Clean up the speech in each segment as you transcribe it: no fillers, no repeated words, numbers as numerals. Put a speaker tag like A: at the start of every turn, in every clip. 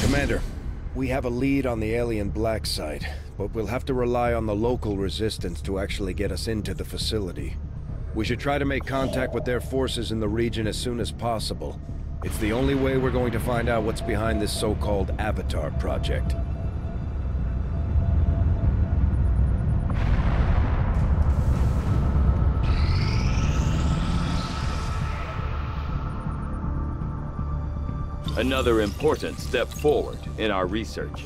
A: Commander, we have a lead on the alien black site, but we'll have to rely on the local resistance to actually get us into the facility. We should try to make contact with their forces in the region as soon as possible. It's the only way we're going to find out what's behind this so-called Avatar project.
B: Another important step forward in our research.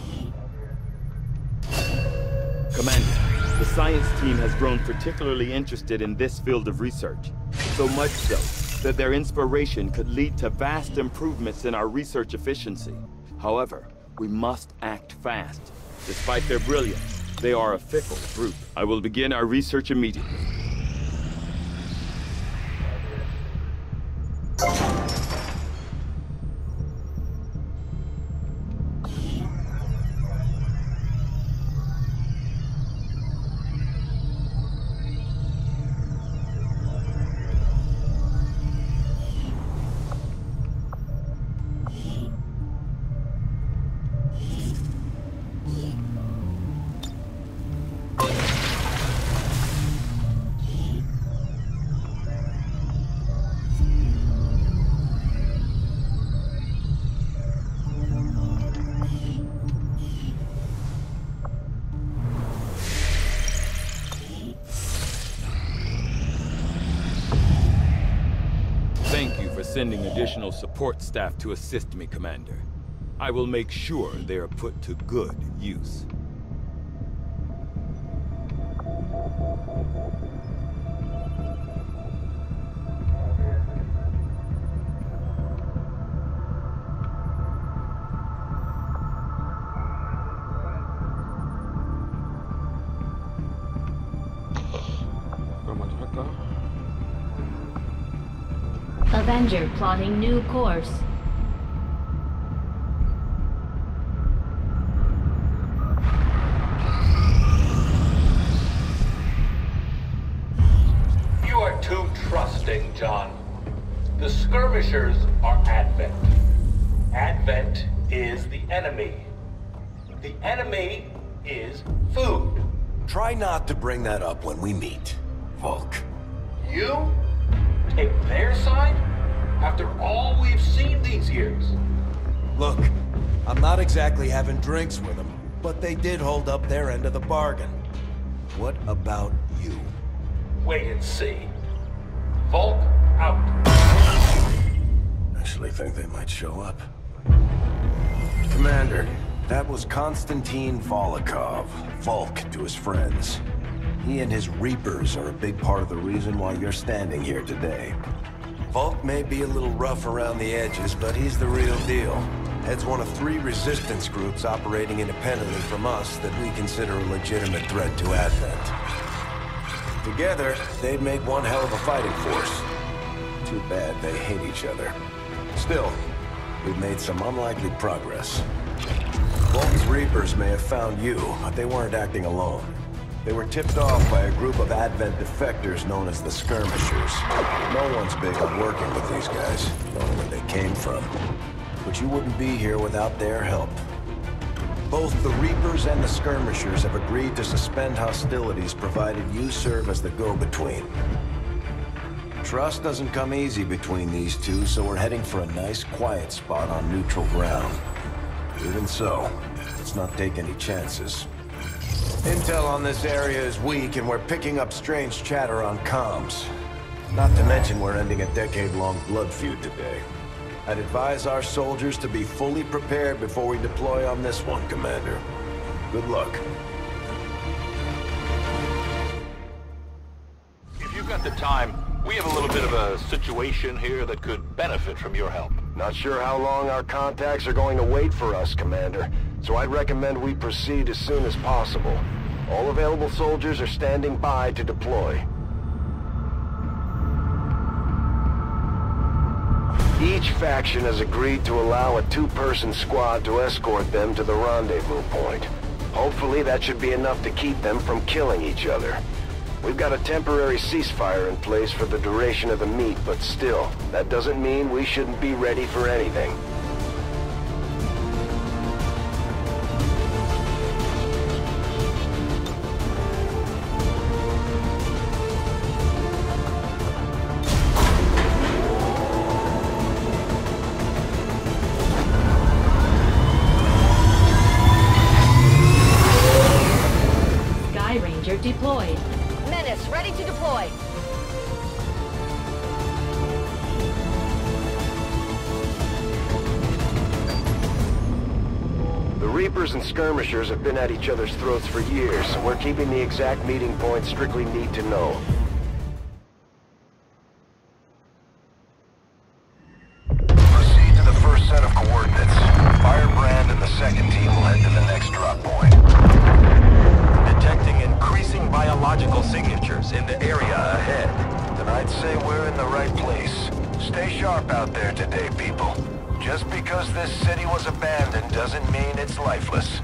B: Commander, the science team has grown particularly interested in this field of research, so much so that their inspiration could lead to vast improvements in our research efficiency. However, we must act fast. Despite their brilliance, they are a fickle group. I will begin our research immediately. Thank you for sending additional support staff to assist me, Commander. I will make sure they are put to good use.
C: Avenger plotting new course.
D: You are too trusting, John. The skirmishers are Advent. Advent is the enemy. The enemy is food.
A: Try not to bring that up when we meet, Volk.
D: You take their side after all we've seen these years?
A: Look, I'm not exactly having drinks with them, but they did hold up their end of the bargain. What about you?
D: Wait and see. Volk out.
A: Actually think they might show up. Commander, that was Konstantin Volokov, Volk to his friends. He and his Reapers are a big part of the reason why you're standing here today. Volk may be a little rough around the edges, but he's the real deal. Heads one of 3 resistance groups operating independently from us that we consider a legitimate threat to Advent. Together, they'd make one hell of a fighting force. Too bad they hate each other. Still, we've made some unlikely progress. Volk's Reapers may have found you, but they weren't acting alone. They were tipped off by a group of Advent defectors known as the Skirmishers. No one's big on working with these guys, knowing where they came from. But you wouldn't be here without their help. Both the Reapers and the Skirmishers have agreed to suspend hostilities provided you serve as the go-between. Trust doesn't come easy between these two, so we're heading for a nice, quiet spot on neutral ground. Even so, let's not take any chances. Intel on this area is weak, and we're picking up strange chatter on comms. Not to mention we're ending a decade-long blood feud today. I'd advise our soldiers to be fully prepared before we deploy on this one, Commander. Good luck.
E: If you've got the time, we have a little bit of a situation here that could benefit from your help.
F: Not sure how long our contacts are going to wait for us, Commander. So I'd recommend we proceed as soon as possible. All available soldiers are standing by to deploy. Each faction has agreed to allow a 2-person squad to escort them to the rendezvous point. Hopefully that should be enough to keep them from killing each other. We've got a temporary ceasefire in place for the duration of the meet, but still, that doesn't mean we shouldn't be ready for anything. Reapers and skirmishers have been at each other's throats for years, so we're keeping the exact meeting point strictly need to know. Proceed to the first set of coordinates. Firebrand and the second team will head to the next drop point.
G: Detecting increasing biological signatures in the area ahead.
F: Then I'd say we're in the right place. Stay sharp out there today, people. Just because this city was abandoned doesn't mean it's lifeless.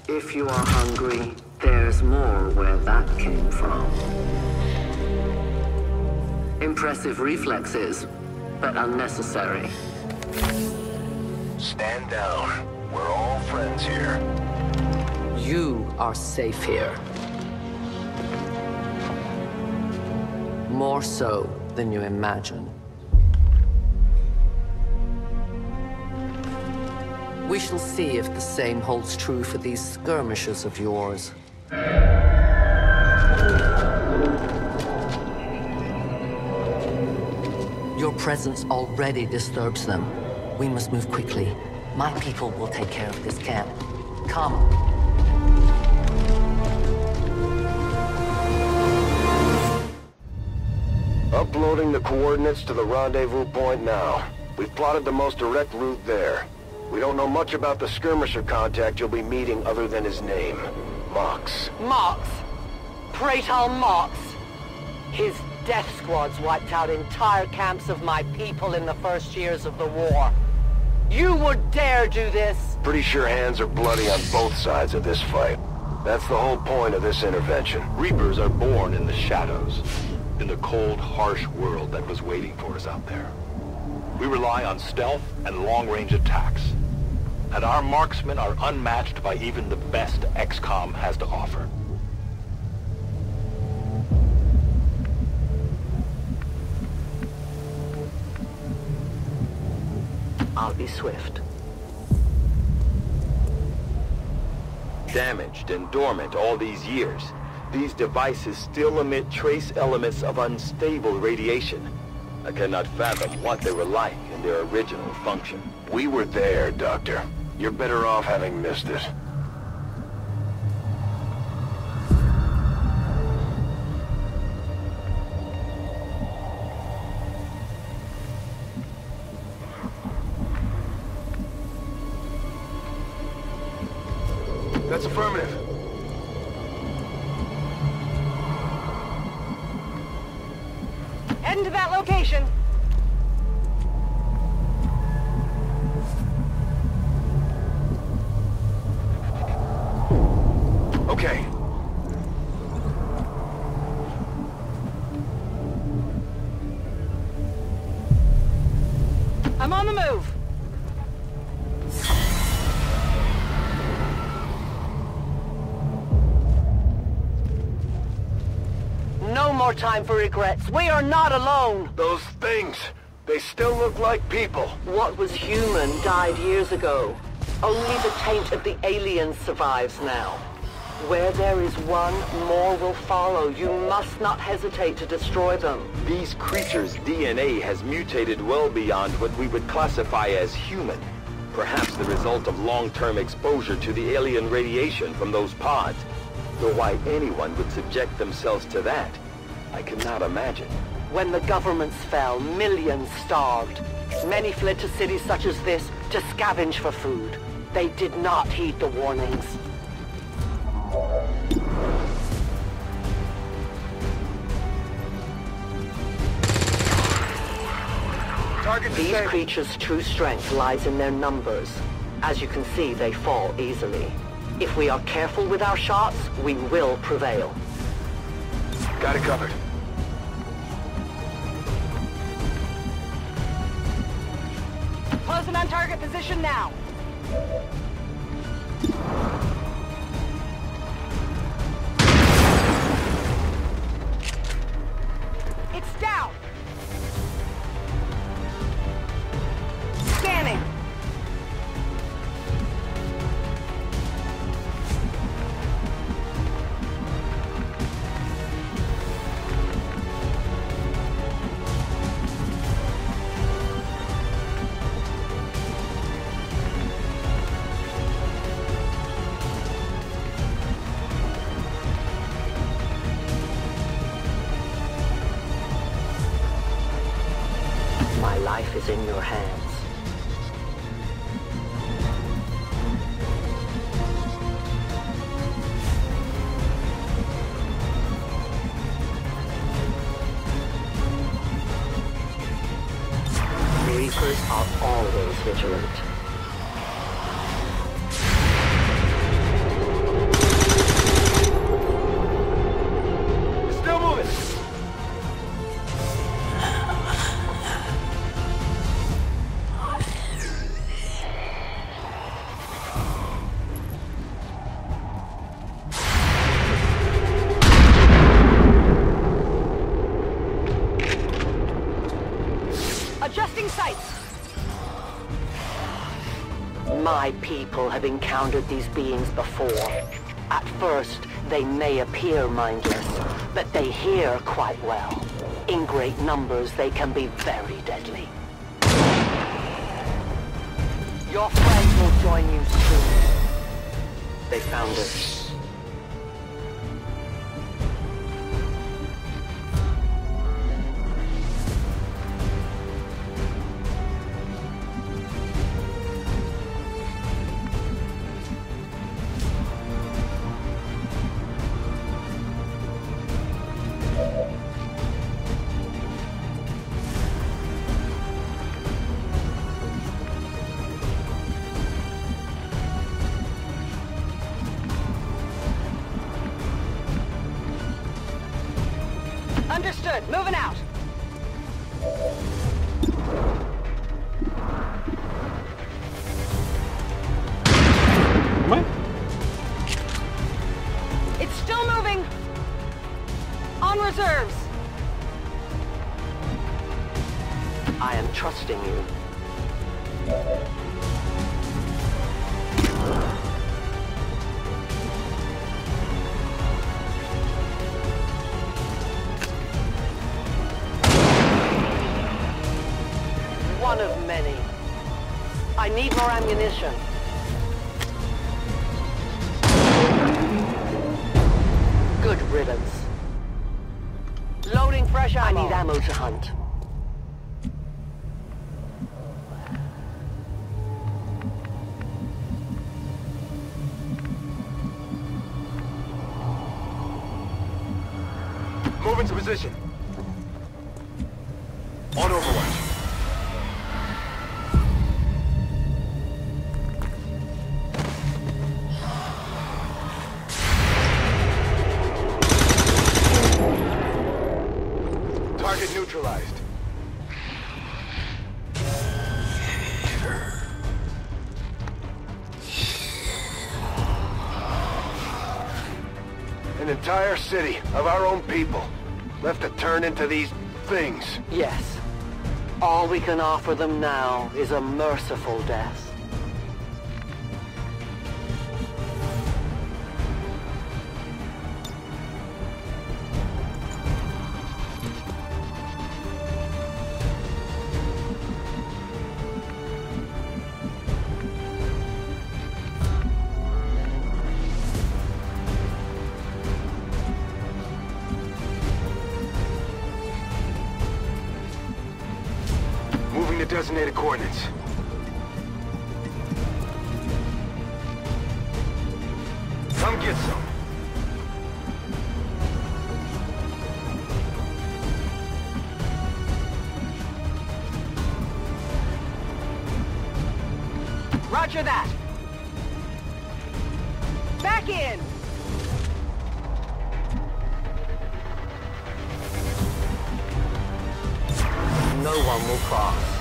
H: If you are hungry, there's more where that came from. Impressive reflexes, but unnecessary.
F: Stand down. We're all friends here.
H: You are safe here. More so than you imagine. We shall see if the same holds true for these skirmishers of yours. Your presence already disturbs them. We must move quickly. My people will take care of this camp. Come.
F: Uploading the coordinates to the rendezvous point now. We've plotted the most direct route there. We don't know much about the skirmisher contact you'll be meeting other than his name. Mox.
I: Mox? Praetor Mox? His death squads wiped out entire camps of my people in the first years of the war. You would dare do this?
F: Pretty sure hands are bloody on both sides of this fight. That's the whole point of this intervention.
E: Reapers are born in the shadows, in the cold, harsh world that was waiting for us out there. We rely on stealth and long-range attacks, and our marksmen are unmatched by even the best XCOM has to offer.
I: I'll be swift.
B: Damaged and dormant all these years, these devices still emit trace elements of unstable radiation. I cannot fathom what they were like in their original function.
F: We were there, Doctor. You're better off having missed it. That's affirmative.
I: Heading to that location.
F: Okay.
I: I'm on the move. No more time for regrets. We are not alone.
F: Those things, they still look like people.
I: What was human died years ago. Only the taint of the aliens survives now. Where there is one, more will follow. You must not hesitate to destroy them.
B: These creatures' DNA has mutated well beyond what we would classify as human. Perhaps the result of long-term exposure to the alien radiation from those pods. Though why anyone would subject themselves to that, I cannot imagine.
I: When the governments fell, millions starved. Many fled to cities such as this to scavenge for food. They did not heed the warnings. These creatures' true strength lies in their numbers. As you can see, they fall easily. If we are careful with our shots, we will prevail.
F: Got it covered.
I: Closing on target position now. It's down. Scanning. My life is in your hands. Reapers are always vigilant.
G: Still moving.
I: Adjusting sights. My people have encountered these beings before. At first, they may appear mindless, but they hear quite well. In great numbers, they can be very deadly. Your friends will join you soon. They found us. Understood. Moving out.
J: What?
I: It's still moving. On reserves. I am trusting you. One of many. I need more ammunition. Good riddance. Loading fresh ammo. I need ammo to hunt.
G: Move into position. On overwatch. Target neutralized.
F: An entire city of our own people left to turn into these things.
I: Yes. All we can offer them now is a merciful death.
F: Moving to designated coordinates.
G: Come get some.
I: Roger that. Back in. No one will cross.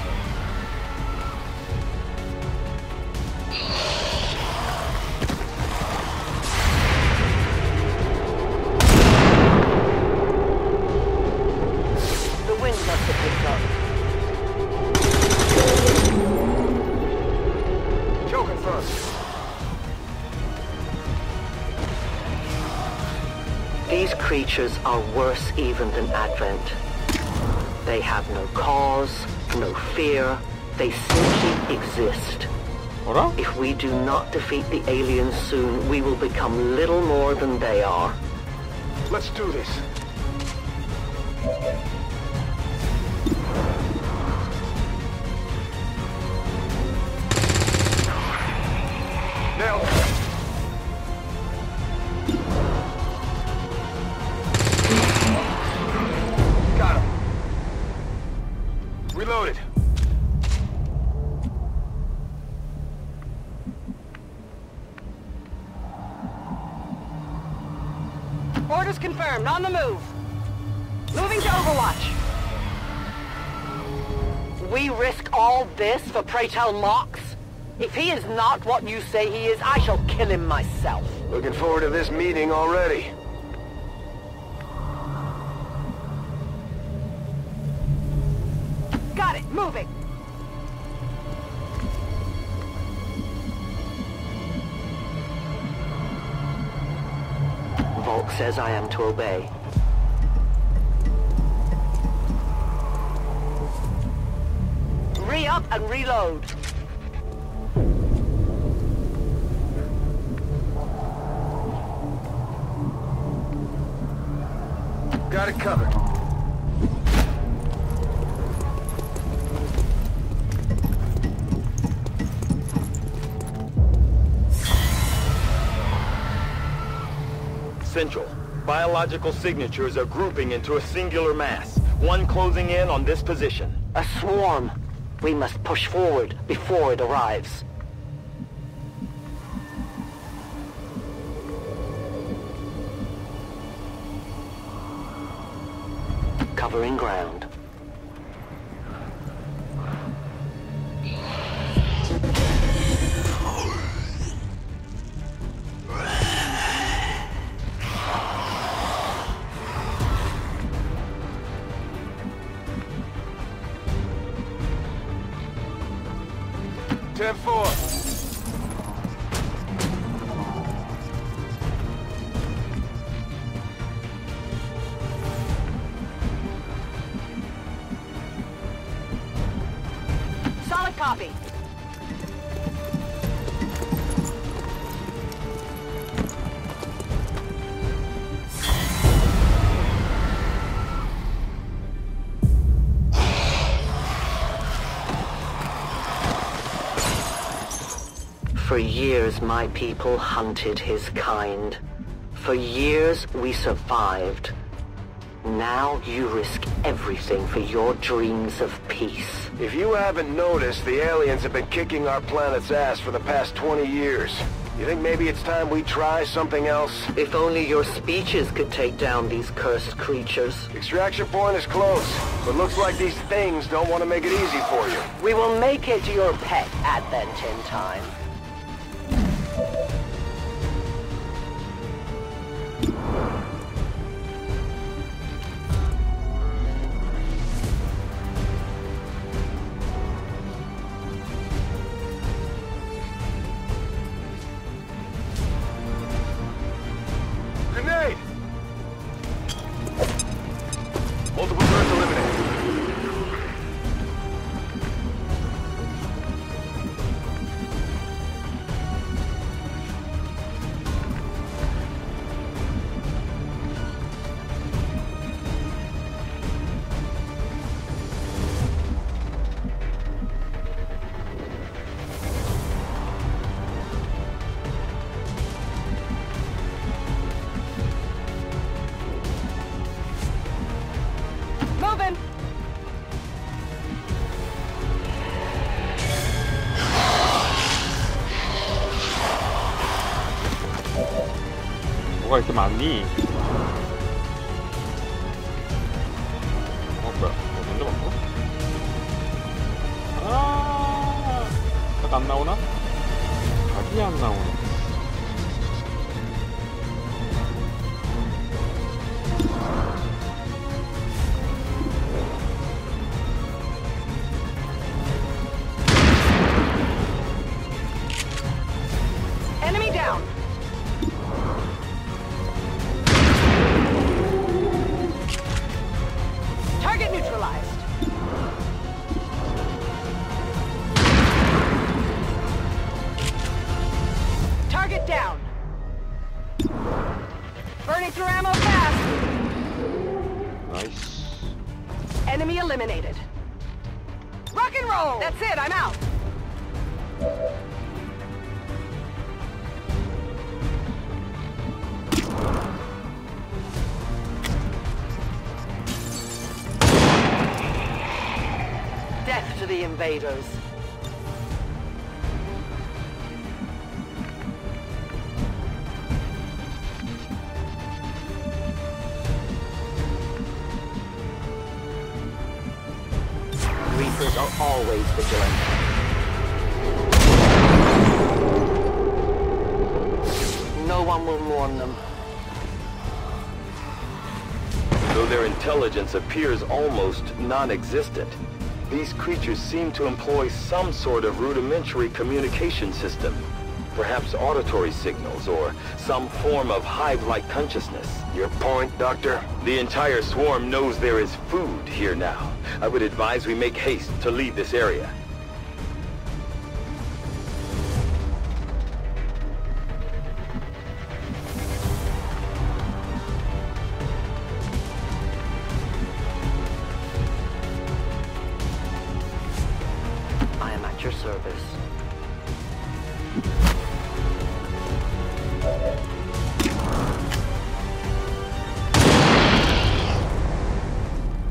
I: The wind must have picked up.
G: Kill confirmed.
I: These creatures are worse even than Advent. They have no cause, no fear. They simply exist.
J: Ora?
I: If we do not defeat the aliens soon, we will become little more than they are.
F: Let's do this. Reloaded.
I: Orders confirmed. On the move. Moving to Overwatch. We risk all this for pray tell Mox? If he is not what you say he is, I shall kill him myself.
F: Looking forward to this meeting already.
I: Got it. Moving. Volk says I am to obey. Re-up and reload.
F: Got it covered.
B: Central. Biological signatures are grouping into a singular mass, one closing in on this position.
I: A swarm. We must push forward before it arrives. Covering ground. Solid copy. For years, my people hunted his kind. For years, we survived. Now you risk everything for your dreams of peace.
F: If you haven't noticed, the aliens have been kicking our planet's ass for the past 20 years. You think maybe it's time we try something else?
I: If only your speeches could take down these cursed creatures.
F: Extraction point is close, but looks like these things don't want to make it easy for you.
I: We will make it your pet advent in time.
F: Grenade! Multiple turrets eliminated.
I: Moving!
J: 뭐가 이렇게 많니? 뭐야? 먼저 먹고? 딱 안 나오나? 각이 안 나오네.
I: Enemy down! Target neutralized. Target down. Burning through ammo fast.
J: 나이스.
I: Enemy eliminated. Rock and roll! That's it, I'm out. Death to the invaders. Reapers are always vigilant. No one will mourn them.
B: Though their intelligence appears almost non-existent, these creatures seem to employ some sort of rudimentary communication system. Perhaps auditory signals or some form of hive-like consciousness.
F: Your point, Doctor?
B: The entire swarm knows there is food here now. I would advise we make haste to leave this area.
I: I am at your service.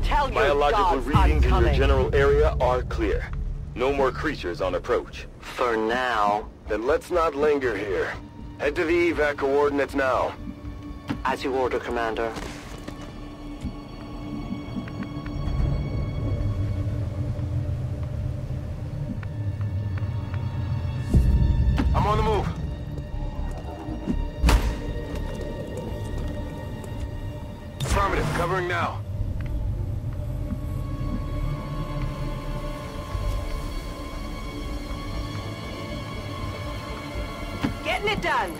I: Tell your
B: Biological
I: gods
B: readings
I: I'm
B: in your
I: coming.
B: general area are clear. No more creatures on approach.
I: For now.
F: Then let's not linger here. Head to the evac coordinates now.
I: As you order, Commander.
F: I'm on the move. Affirmative, covering now.
I: Getting it done.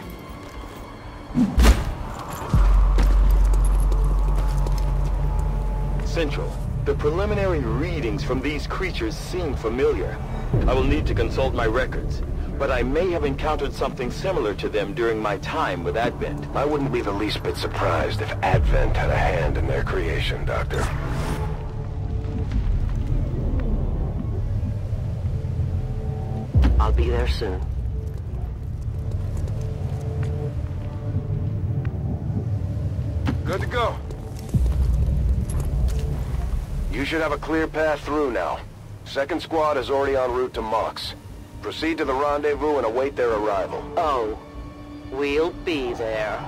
B: Central, the preliminary readings from these creatures seem familiar. I will need to consult my records, but I may have encountered something similar to them during my time with Advent.
F: I wouldn't be the least bit surprised if Advent had a hand in their creation, Doctor.
I: I'll be there soon.
F: Good to go. You should have a clear path through now. Second squad is already en route to Mox. Proceed to the rendezvous and await their arrival.
I: Oh, we'll be there.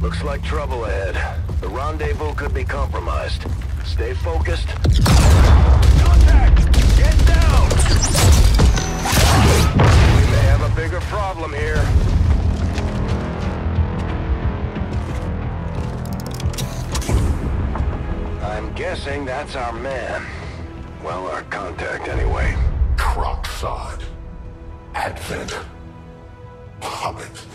F: Looks like trouble ahead. The rendezvous could be compromised. Stay focused. Contact! Get down! We may have a bigger problem here. I'm guessing that's our man. Well, our contact anyway.
K: Crocksod. Advent. Puppet.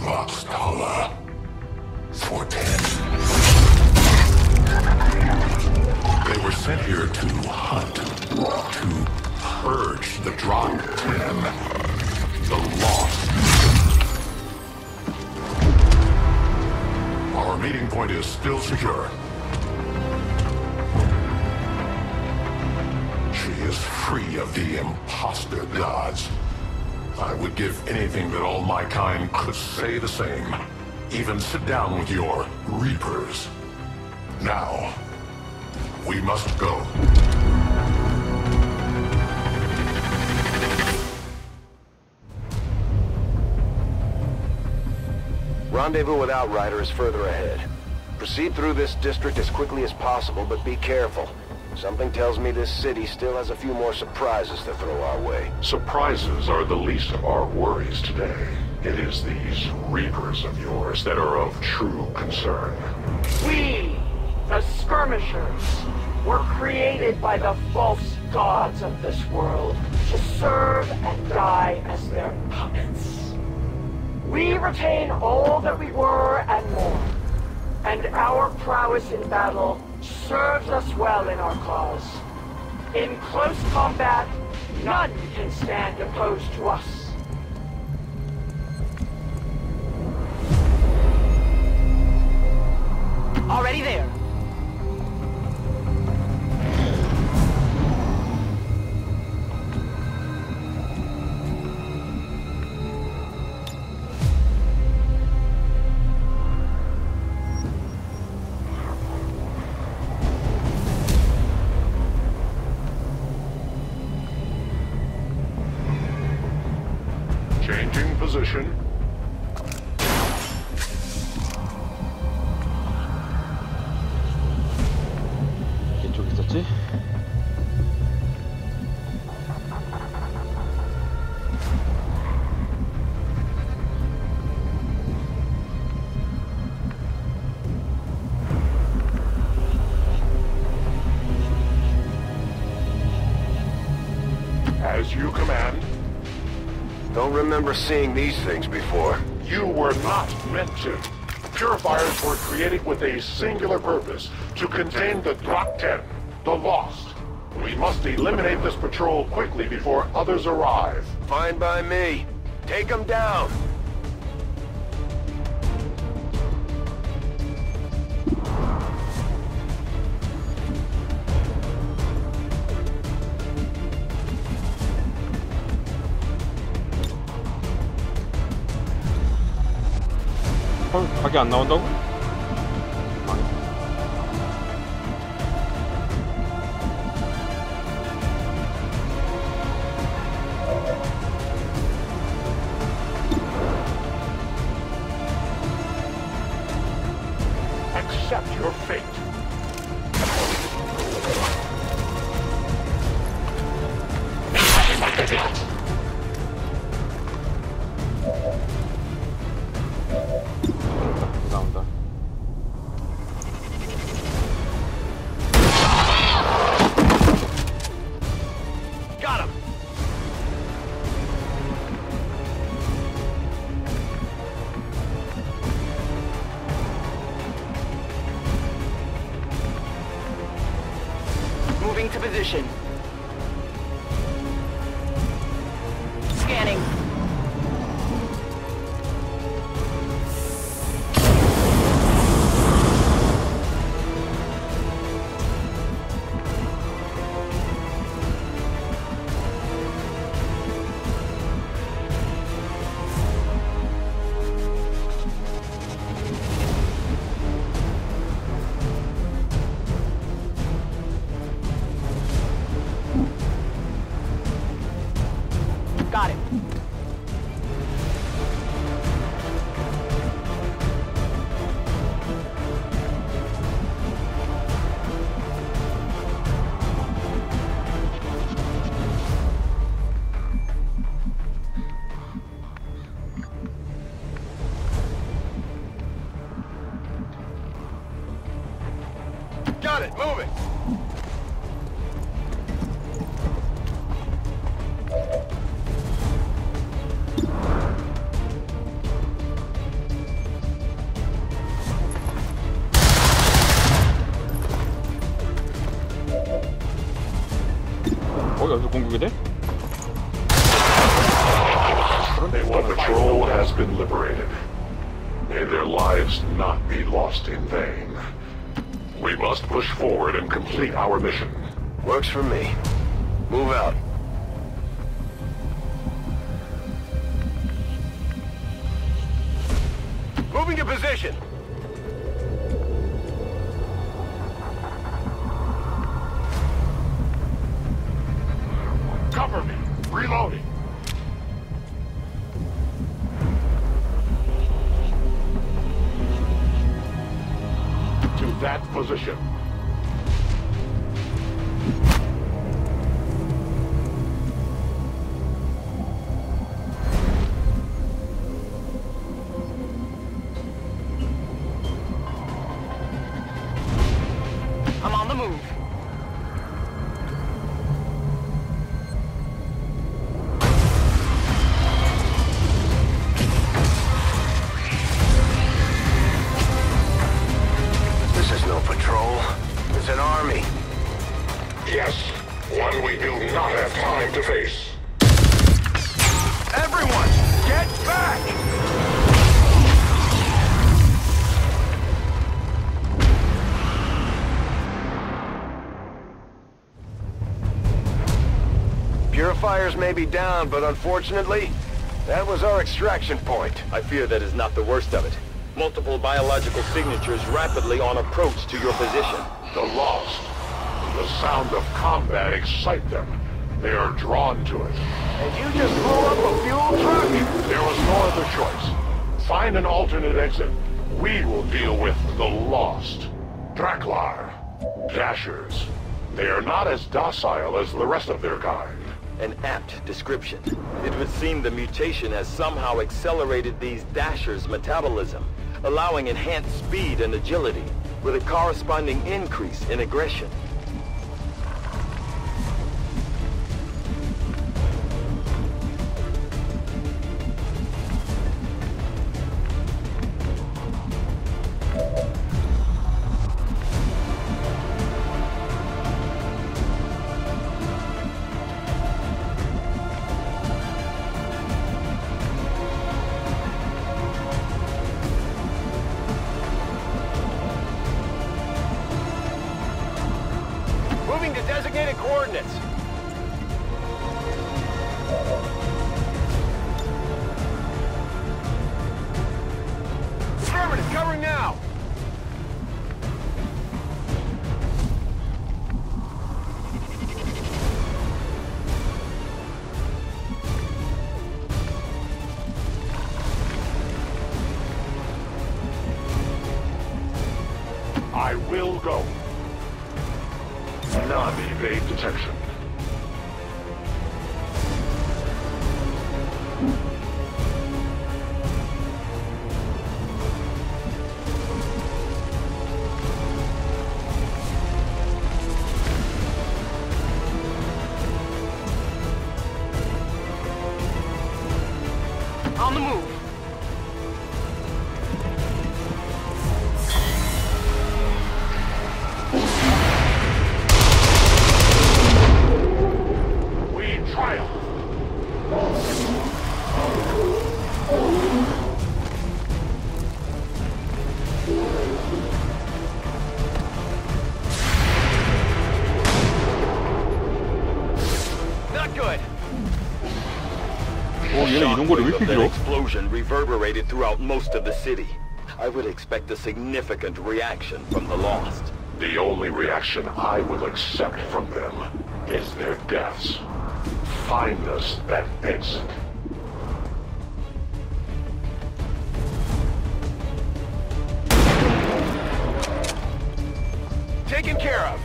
K: Voxtala. 410. They were sent here to hunt, to purge the Drop 10, the lost. Our meeting point is still secure. She is free of the imposter gods. I would give anything that all my kind could say the same. Even sit down with your Reapers. Now, we must go.
F: Rendezvous with Outrider is further ahead. Proceed through this district as quickly as possible, but be careful. Something tells me this city still has a few more surprises to throw our way.
K: Surprises are the least of our worries today. It is these Reapers of yours that are of true concern.
L: We, the Skirmishers, were created by the false gods of this world to serve and die as their puppets. We retain all that we were and more, and our prowess in battle serves us well in our cause. In close combat, none can stand opposed to us.
I: Already there.
K: Changing position.
J: 이쪽에 있었지?
K: As you command.
F: Don't remember seeing these things before.
K: You were not meant to. Purifiers were created with a singular purpose, to contain the Drop 10, the Lost. We must eliminate this patrol quickly before others arrive.
F: Fine by me. Take them down.
J: 헐, 각이 안 나온다고?
K: Accept your fate.
J: 나온다.
F: Got him.
I: Moving to position. Scanning. Got it.
F: Got it. Moving.
J: 여기서 공격이 돼?
K: The patrol has been liberated. May their lives not be lost in vain. We must push forward and complete our mission.
F: Works for me. Move out. Moving to position.
K: Cover me. Reloading. To that position.
I: I'm on the move.
F: This is no patrol. It's an army.
K: Yes, one we do not have time to face.
F: Everyone, get back! purifiers may be down, but unfortunately, that was our extraction point.
B: I fear that is not the worst of it. Multiple biological signatures rapidly on approach to your position.
K: The Lost. The sound of combat excites them. They are drawn to it.
F: And you just blew up a fuel truck?
K: There was no other choice. Find an alternate exit. We will deal with the Lost. Draklar. Dashers. They are not as docile as the rest of their kind.
B: An apt description. It would seem the mutation has somehow accelerated these Dashers' metabolism, allowing enhanced speed and agility, with a corresponding increase in aggression.
F: Moving to designated coordinates. Affirmative, covering now.
K: I will go. Non-evade detection.
F: On the move.
B: That explosion reverberated throughout most of the city. I would expect a significant reaction from the Lost.
K: The only reaction I will accept from them is their deaths. Find us that exit.
F: Taken care of.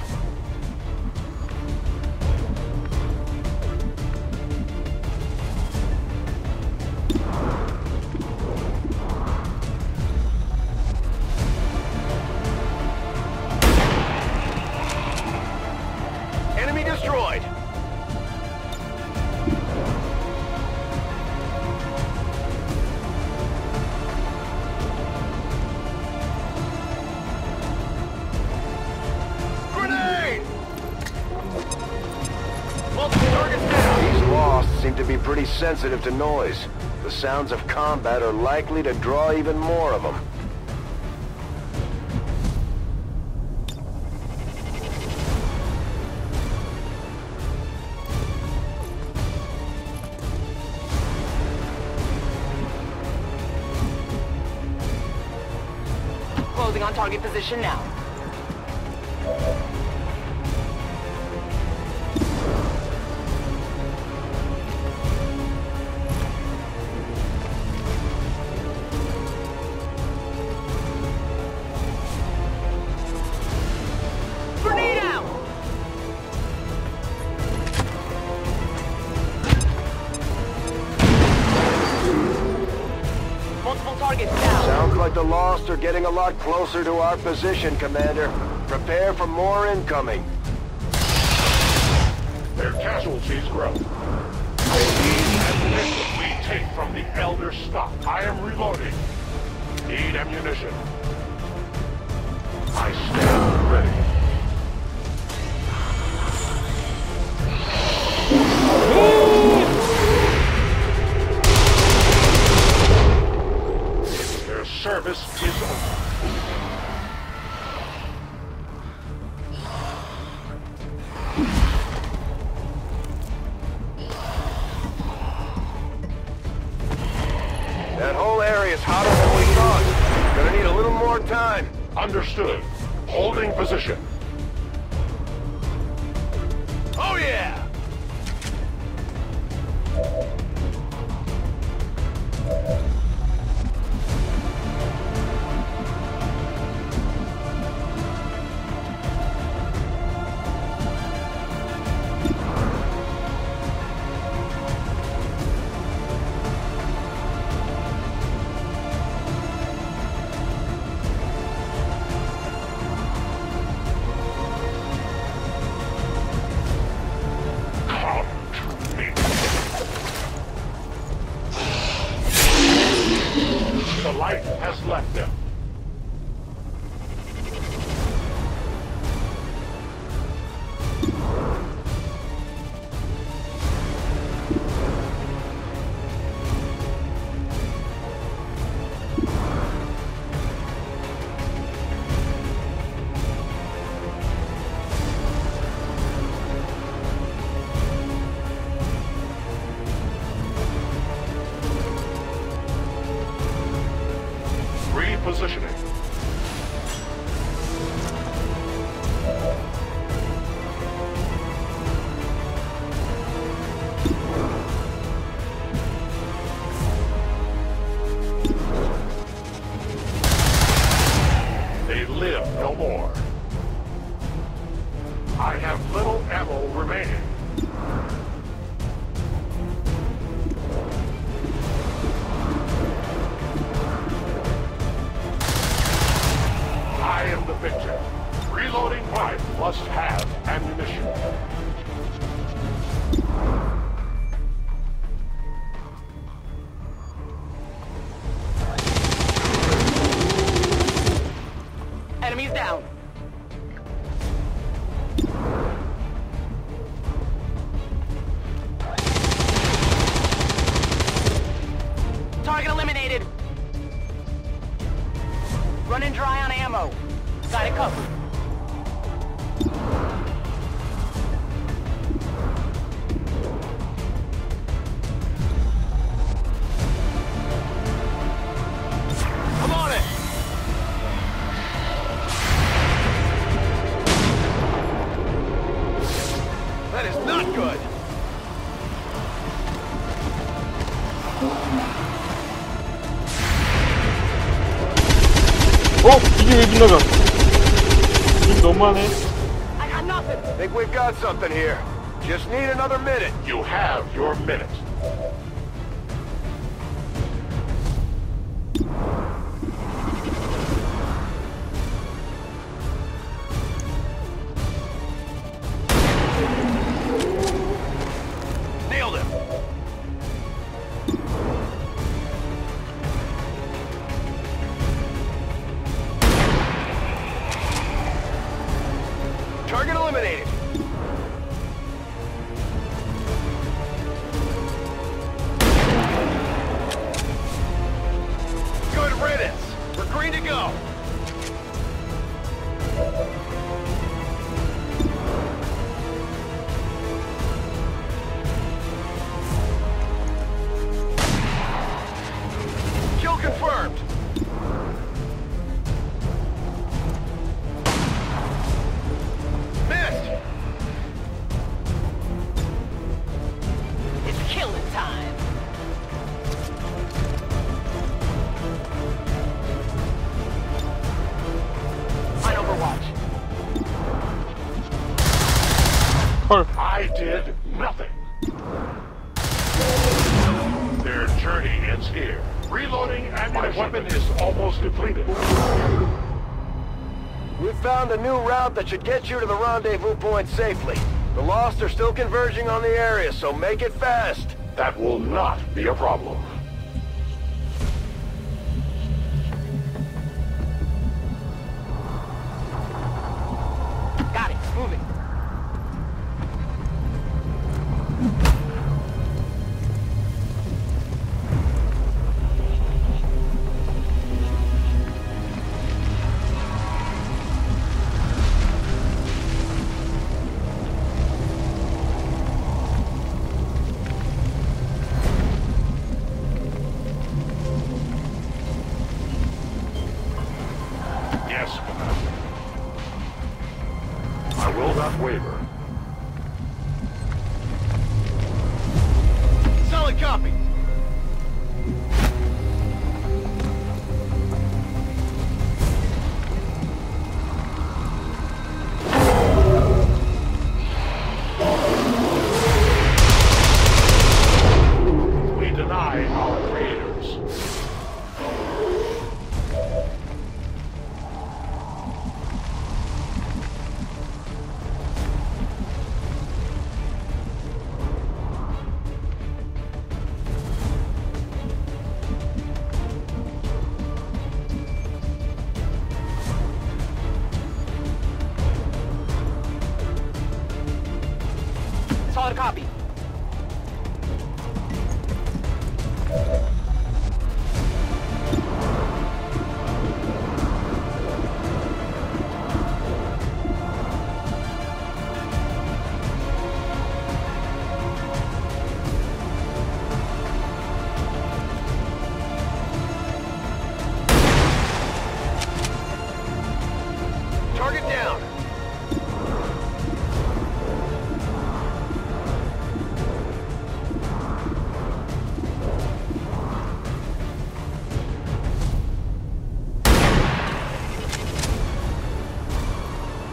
F: Enemy destroyed. Grenade! Multiple targets down. These Lost seem to be pretty sensitive to noise. The sounds of combat are likely to draw even more of them.
M: Closing on target position now. Grenade out! Multiple targets down.
F: Sounds like the Lost are getting a lot closer to our position, Commander. Prepare for more incoming.
K: Their casualties grow. They need ammunition we take from the Elder stock. I am reloading. Need ammunition. I stand ready. Their service is over.
F: time.
K: Understood. Holding position.
F: Oh yeah!
K: The light has left them. Repositioning. They live no more. I have little ammo remaining. I am the victor. Reloading pipe must have ammunition.
M: Enemies down. Target eliminated. Running dry on ammo. Got it covered.
F: I'm on it! That is not good!
J: 이게 왜 빗나가? 이게 너무하네.
M: I got nothing.
F: Think we've got something here. Just need another minute.
K: You have your minute.
F: Nailed him! Target eliminated. Good riddance. We're green to go. Kill confirmed. Missed.
M: It's killing time. On Overwatch.
K: I did nothing. Their journey ends here. Reloading ammunition. My weapon is almost depleted.
F: We found a new route that should get you to the rendezvous point safely. The Lost are still converging on the area, so make it fast.
K: That will not be a problem.
M: Got it. Moving.
K: Yes, Commander. I will not waver.
N: Solid copy.
K: We deny our creators.
M: Solid copy.
N: Target down.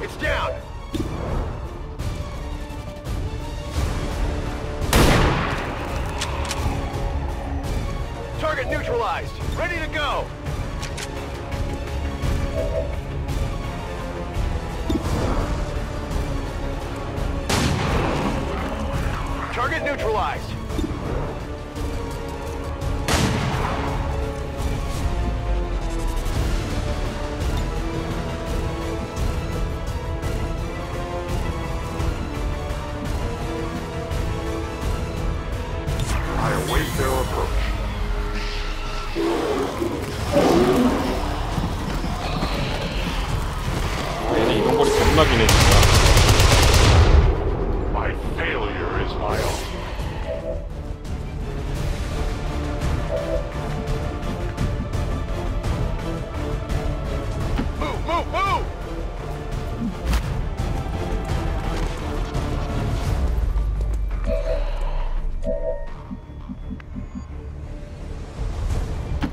N: It's down. Target neutralized. Ready to go. Target neutralized.
K: I await their approach.
J: 얘네 이동 거리 겁나 기네 진짜.
K: My failure is my own.
N: Move, move, move!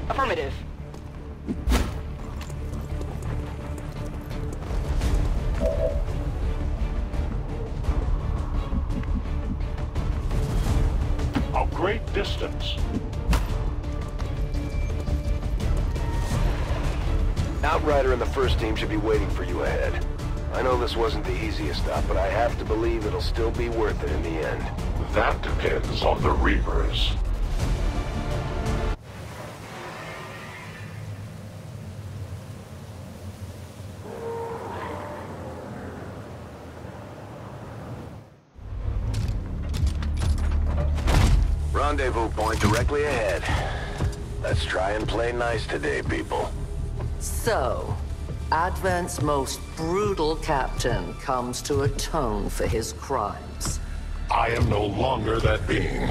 M: Affirmative.
K: A great distance.
F: Outrider and the first team should be waiting for you ahead. I know this wasn't the easiest stop, but I have to believe it'll still be worth it in the end.
K: That depends on the Reapers.
F: Rendezvous point directly ahead. Let's try and play nice today, people.
H: So, Advent's most brutal captain comes to atone for his crimes.
K: I am no longer that being.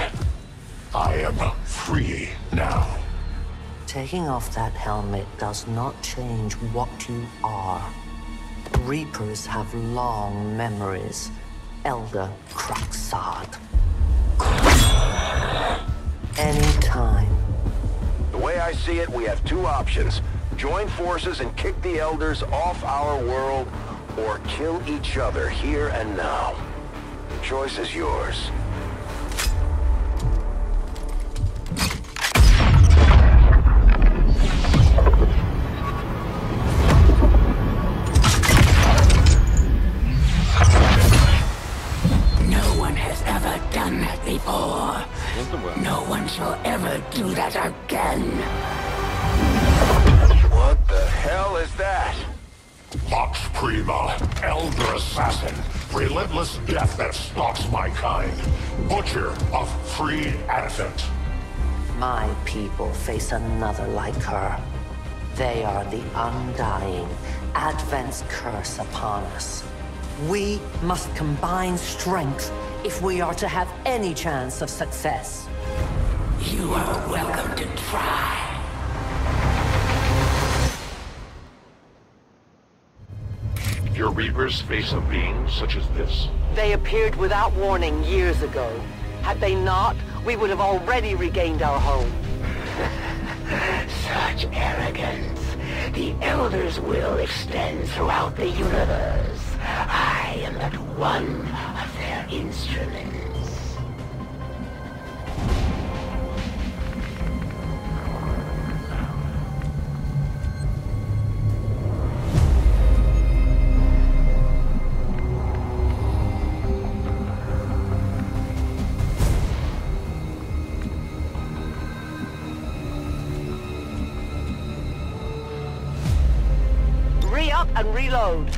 K: I am free now.
H: Taking off that helmet does not change what you are. Reapers have long memories. Elder Craxard. Anytime.
F: The way I see it, we have two options. Join forces and kick the Elders off our world, or kill each other here and now. The choice is yours.
L: No one has ever done that before. No one shall ever do that again.
F: What the hell is that?
K: Vox Prima, Elder Assassin, relentless death that stalks my kind, Butcher of free Advent.
H: My people face another like her. They are the undying, Advent's curse upon us. We must combine strength if we are to have any chance of success.
L: You are welcome to try.
K: your Reapers face a being such as this?
I: They appeared without warning years ago. Had they not, we would have already regained our home.
L: Such arrogance. The Elder's will extends throughout the universe. I am but one of their instruments.
I: Re-up and reload.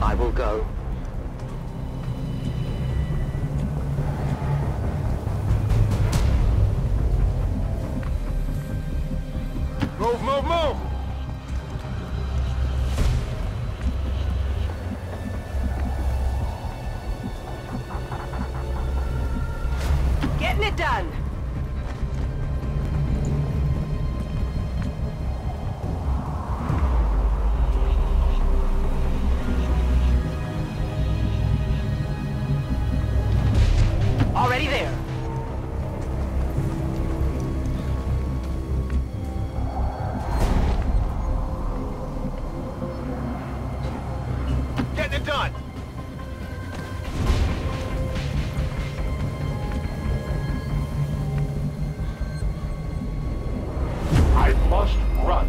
I: I will go.
N: Move, move, move!
I: Getting it done. Already there.
N: Getting it done!
K: I must run.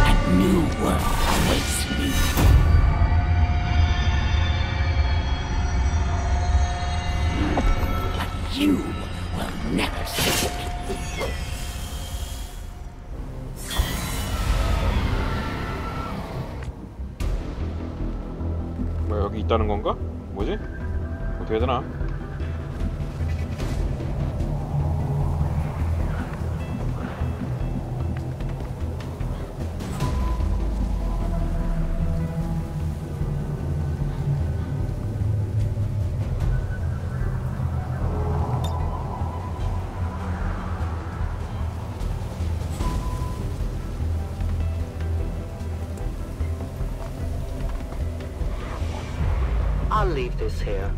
L: A new world awaits me. But you will never see it.
J: 뭐 여기 있다는 건가? 뭐지? 어떻게 해야 되나?
I: I'll leave this here.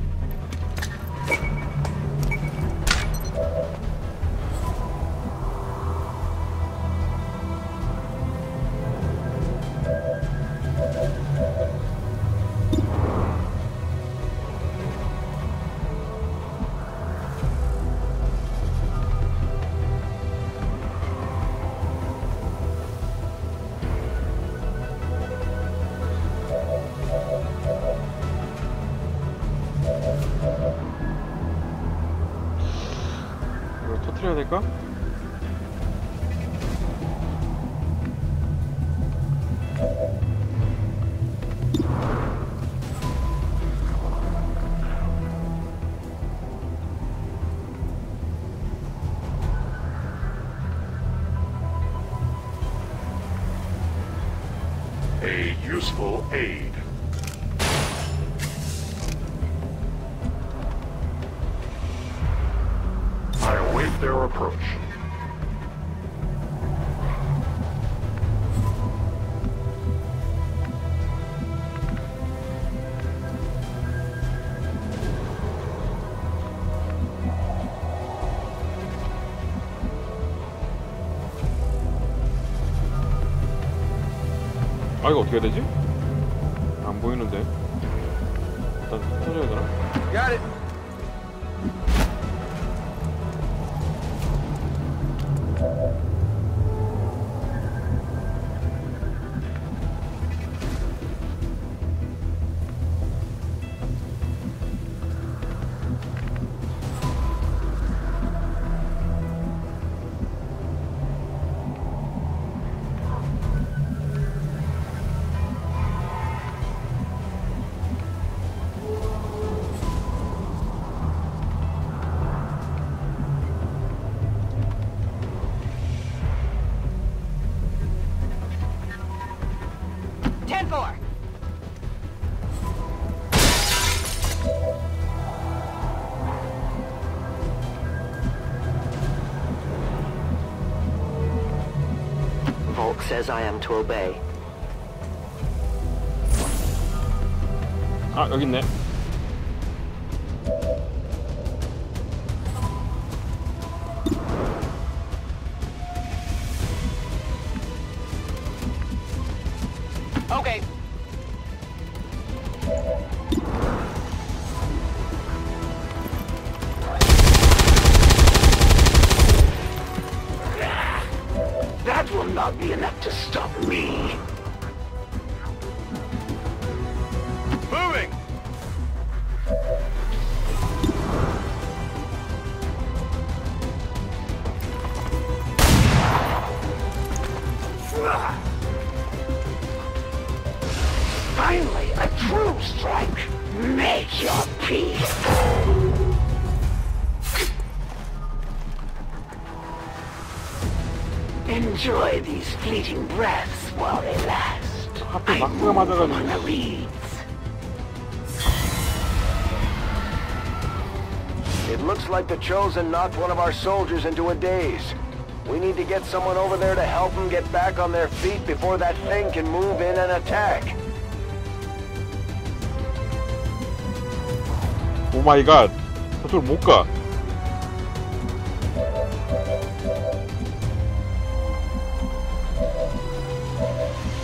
J: 이걸 터뜨려야 될까?
K: A useful aid. I await their approach.
J: 아 이거 어떻게 해야 되지? 안 보이는데. 일단 터져야 되나?
N: Got it!
I: book says I am to obey.
J: 아, 여기 있네.
M: Okay.
L: That will not be enough to stop me.
G: Moving!
L: Finally, a true strike. Make your peace. Enjoy these fleeting breaths while they last. I move among the reeds.
F: It looks like the Chosen knocked one of our soldiers into a daze. We need to get someone over there to help them get back on their feet before that thing can move in and attack.
J: 오 마이 갓. 저쪽으로 못 가.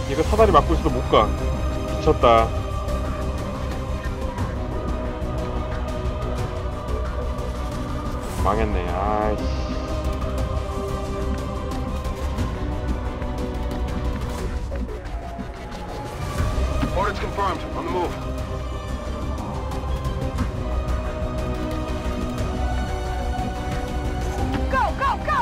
J: 얘가 사다리 막고 있어도 못 가. 미쳤다. 망했네. 아이씨.
N: Orders confirmed. On the move.
M: Go, go, go!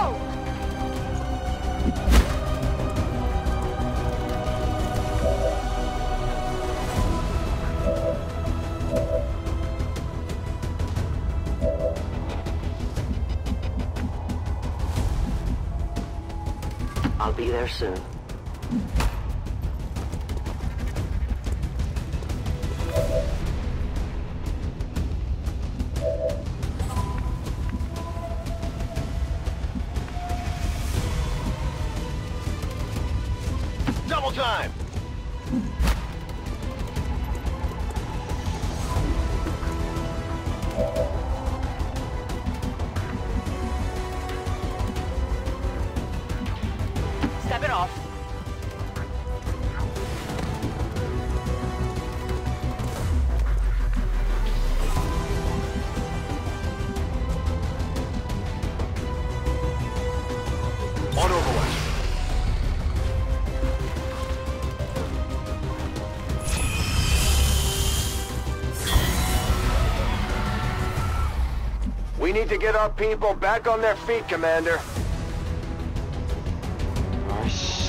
I: I'll be there soon.
G: Double time!
M: Step it off.
G: On Overwatch.
F: We need to get our people back on their feet, Commander.
J: 아이씨.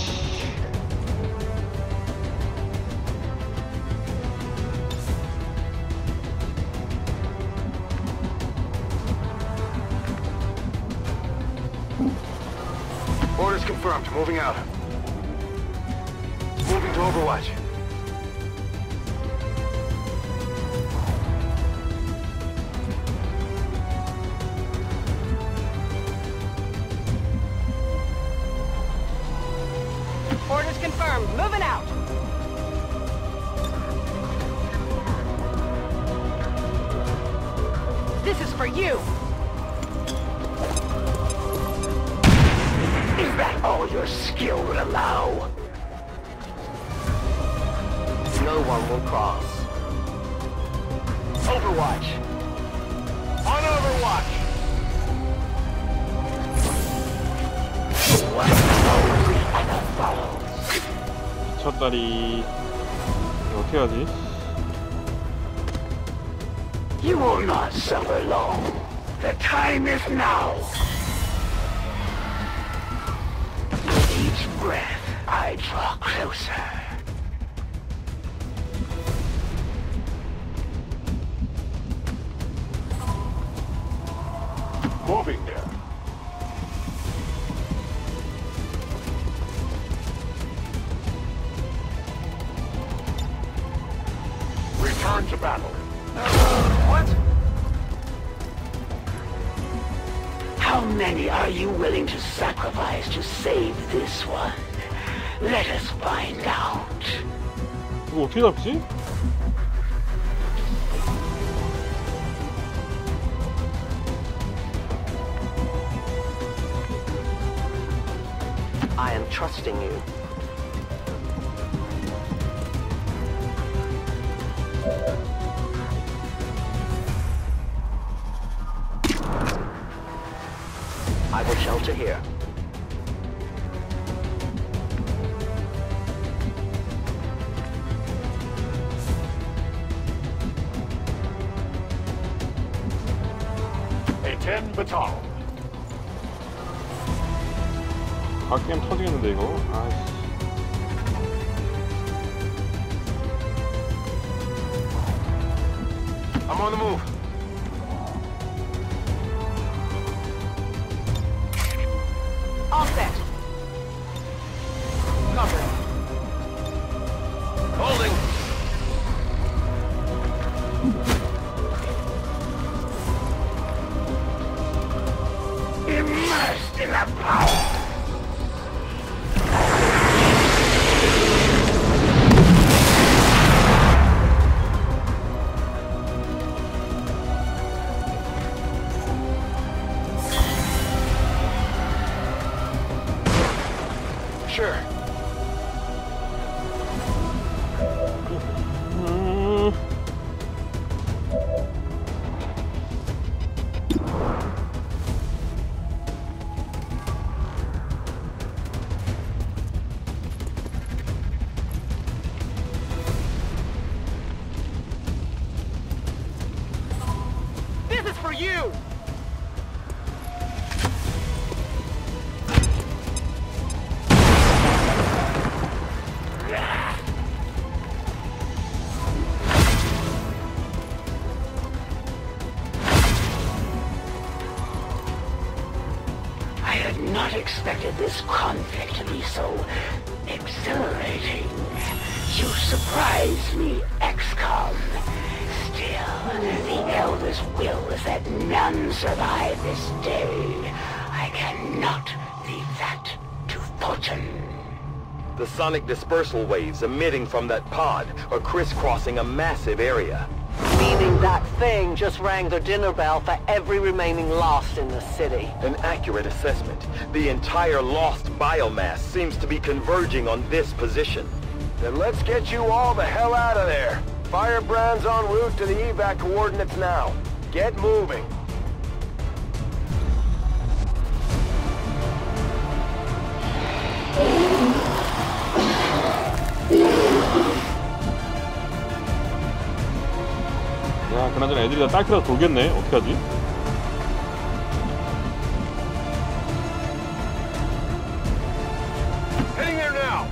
N: Orders confirmed. Moving out. Moving to Overwatch.
M: Orders confirmed. Moving out. This is for you.
L: Is that all your skill would allow?
I: No one will cross.
G: Overwatch. On Overwatch.
J: 미쳤다리. 이거 어떻게 하지?
L: You will not suffer long. The time is now. With each breath, I draw closer.
K: Moving there. Return to battle.
L: What? How many are you willing to sacrifice to save this one? Let us find out.
J: 이거 어떻게 잡지?
H: I am trusting you. I will shelter here.
K: A-10 baton.
J: 아, 게임 터지겠는데 이거. 아이씨.
N: I'm on the move.
M: All set.
N: Cover. Holding.
L: Immersed in the power.
N: Sure.
M: This is for you!
L: I had not expected this conflict to be so exhilarating. You surprise me, XCOM. Still, the Elder's will is that none survive this day. I cannot leave that to fortune.
B: The sonic dispersal waves emitting from that pod are crisscrossing a massive area.
I: Meaning that thing just rang the dinner bell for every remaining Lost in the city.
B: An accurate assessment. The entire Lost biomass seems to be converging on this position.
F: Then let's get you all the hell out of there. Firebrand's en route to the evac coordinates now. Get moving.
J: 야, 그나저나 애들이 다 딸피라서 돌겠네. 어떡하지?
N: Heading there now.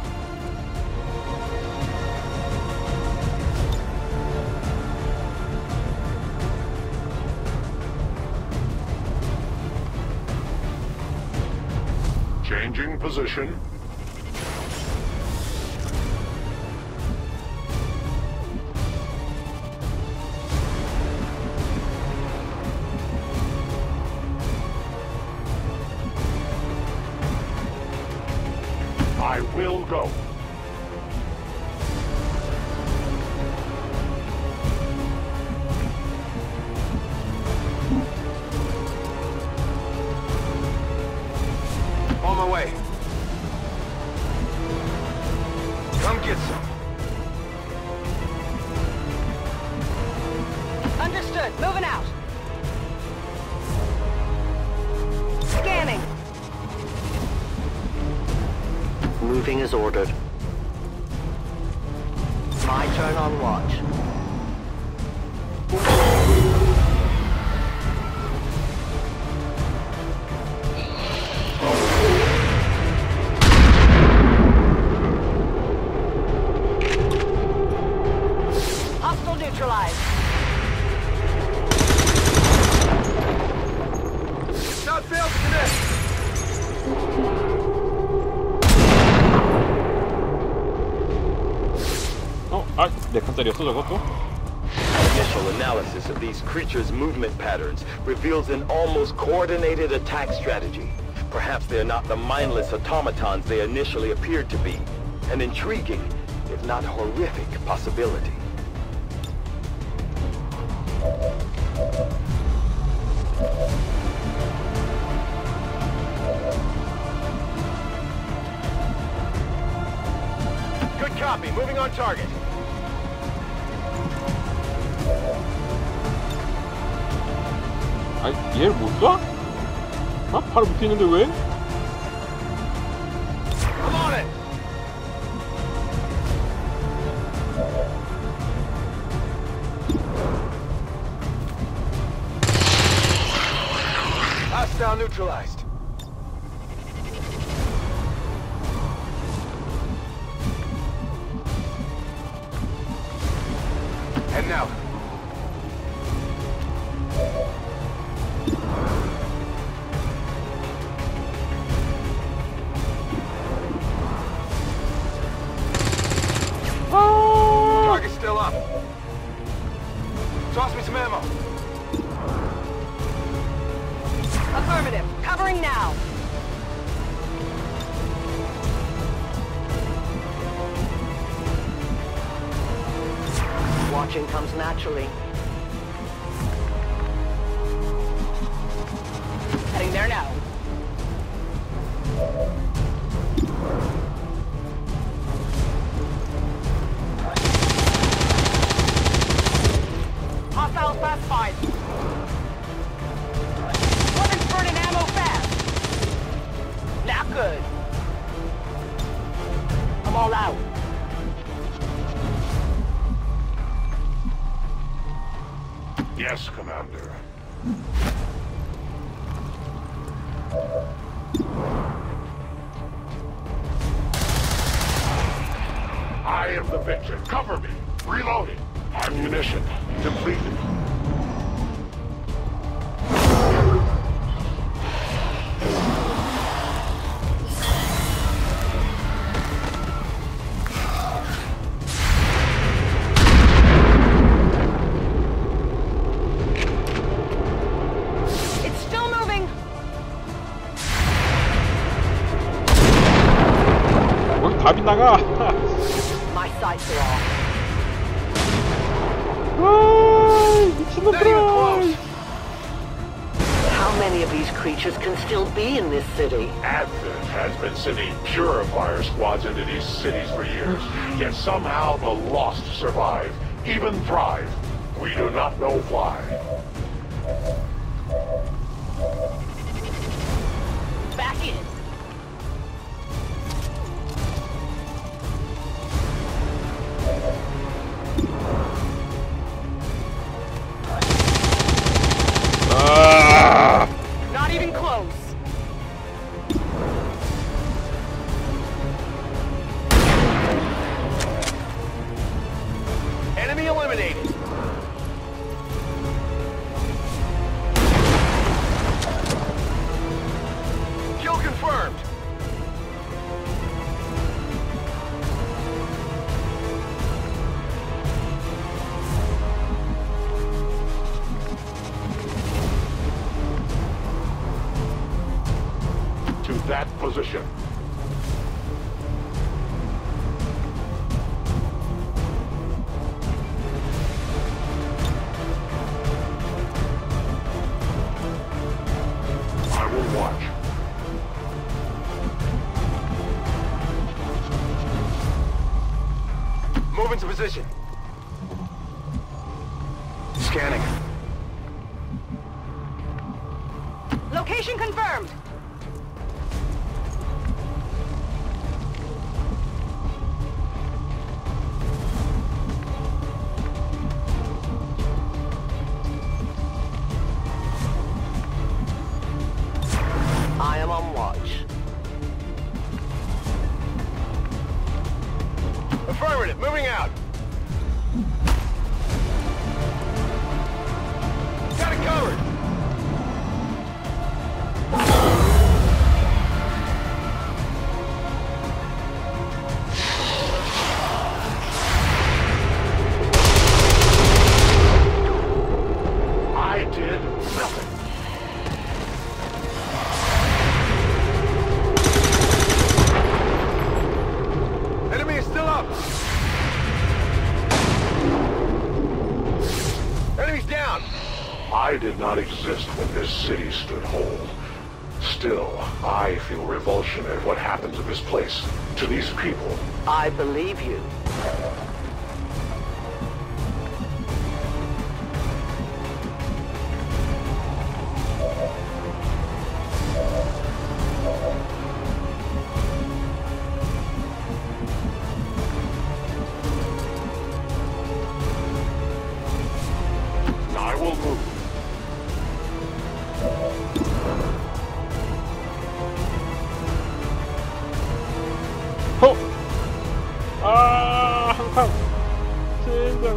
K: Changing position. I will go.
N: On my way. Come get some.
M: Understood. Moving out. Scanning.
I: Moving as ordered. My turn on watch.
M: Hostile neutralized.
N: Not failed to connect.
J: 아, 4칸짜리였어 저것도?
B: Initial analysis of these creatures' movement patterns reveals an almost coordinated attack strategy. Perhaps they are not the mindless automatons they initially appeared to be. An intriguing, if not horrific, possibility.
N: Good copy. Moving on target.
J: 아니, 얘를 못 쏴? 아, 바로 밑에 있는데 왜?
N: I'm on it. Hostile neutralized. Heading out. Target's still up. Toss me some ammo.
M: Affirmative. Covering now.
I: Watching comes naturally.
M: Heading there now. Hostiles classified. Weapons burning ammo fast. Not good. I'm all out.
K: Yes, Commander. I am the victor. Cover me. Reloading. Ammunition depleted.
M: It's still moving.
J: 왜 답이 나가?
I: My sights are off.
J: 미친놈들아!
I: How many of these creatures can still be in this city?
K: Advent has been sending purifier squads into these cities for years, yet somehow the lost survive, even thrive. We do not know why.
M: Back in. Not even close.
N: Enemy eliminated. Kill confirmed.
K: To that position. I will watch.
N: Move into position. Scanning.
M: Location confirmed.
I: I am on watch.
N: Affirmative. Moving out. Got it covered.
K: I did not exist when this city stood whole. Still, I feel revulsion at what happened to this place, to these people.
I: I believe you.
K: I will move.
J: 항상 진짜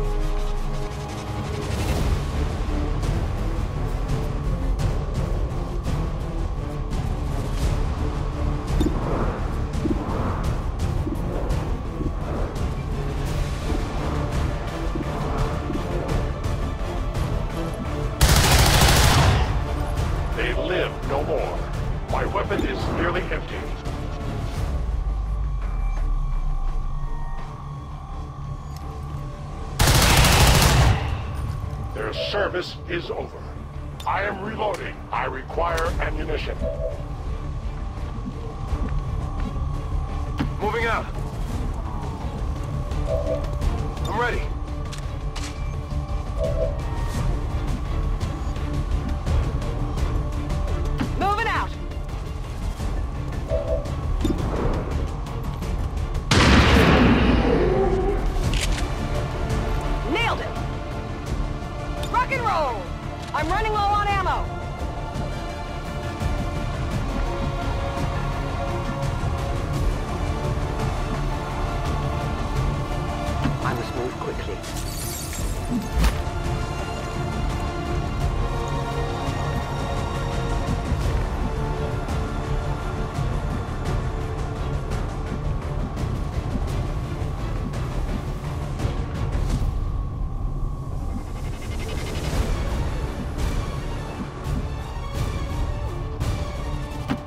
K: They live no more. My weapon is nearly empty. Their service is over. I am reloading. I require ammunition.
N: Moving out. I'm ready.
M: Moving out. Nailed it. Rock and roll. I'm running low on ammo.
I: I must move quickly.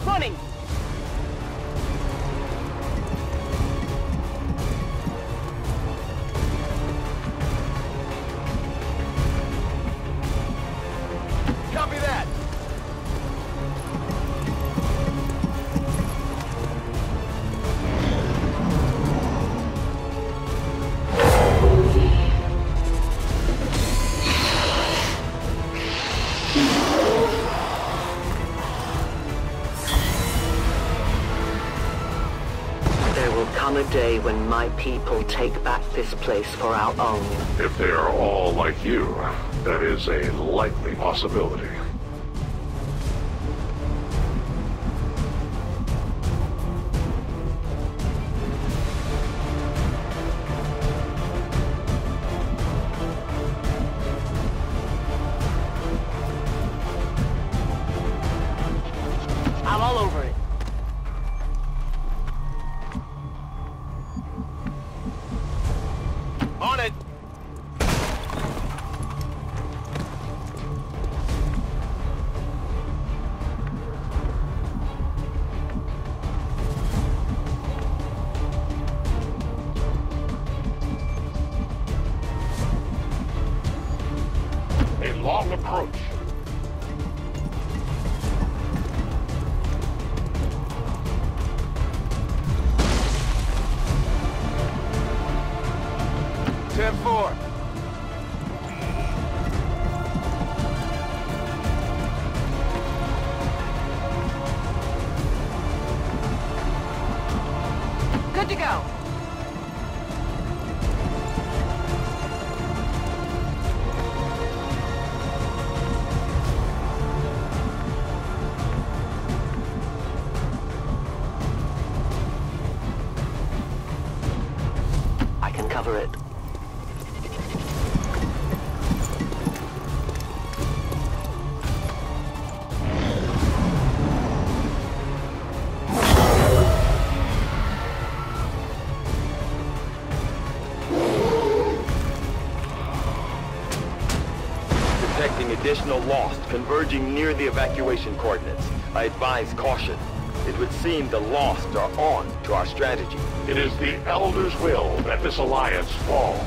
M: Running.
N: Copy that.
I: There will come a day when my people take back this place for our own.
K: If they are all like you, that is a likely possibility.
M: I'm all over it.
N: On it.
K: A long approach.
N: Ten 4.
M: Good to go.
I: I can cover it.
B: Detecting additional Lost converging near the evacuation coordinates. I advise caution. It would seem the Lost are on to our strategy.
K: It is the Elder's will that this alliance fall.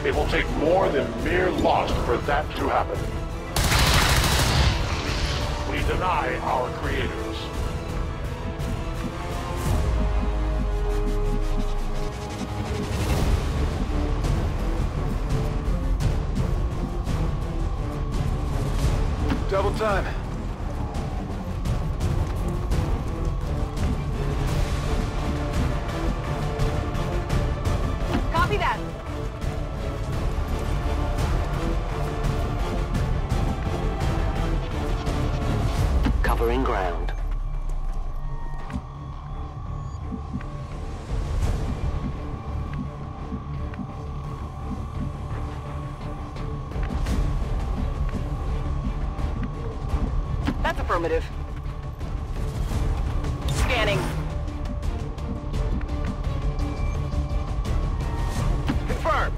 K: It will take more than mere loss for that to happen. deny our creators.
N: Double time.
M: Copy that.
I: Covering ground.
M: That's affirmative. Scanning.
N: Confirmed.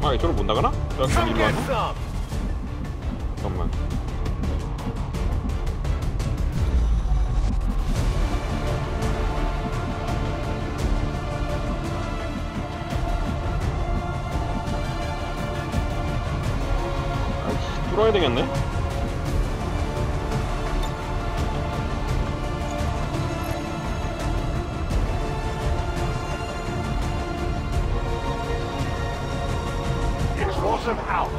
J: 아, 이쪽으로 못 나가나?
N: Come
J: 일로
N: get
J: 와서.
N: some.
J: 잠깐만. 아이씨, 뚫어야 되겠네?
K: Explosive out.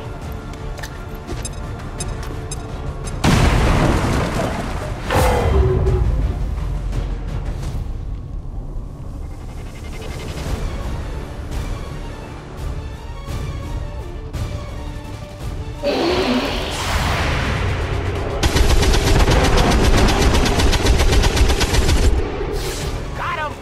M: Got him.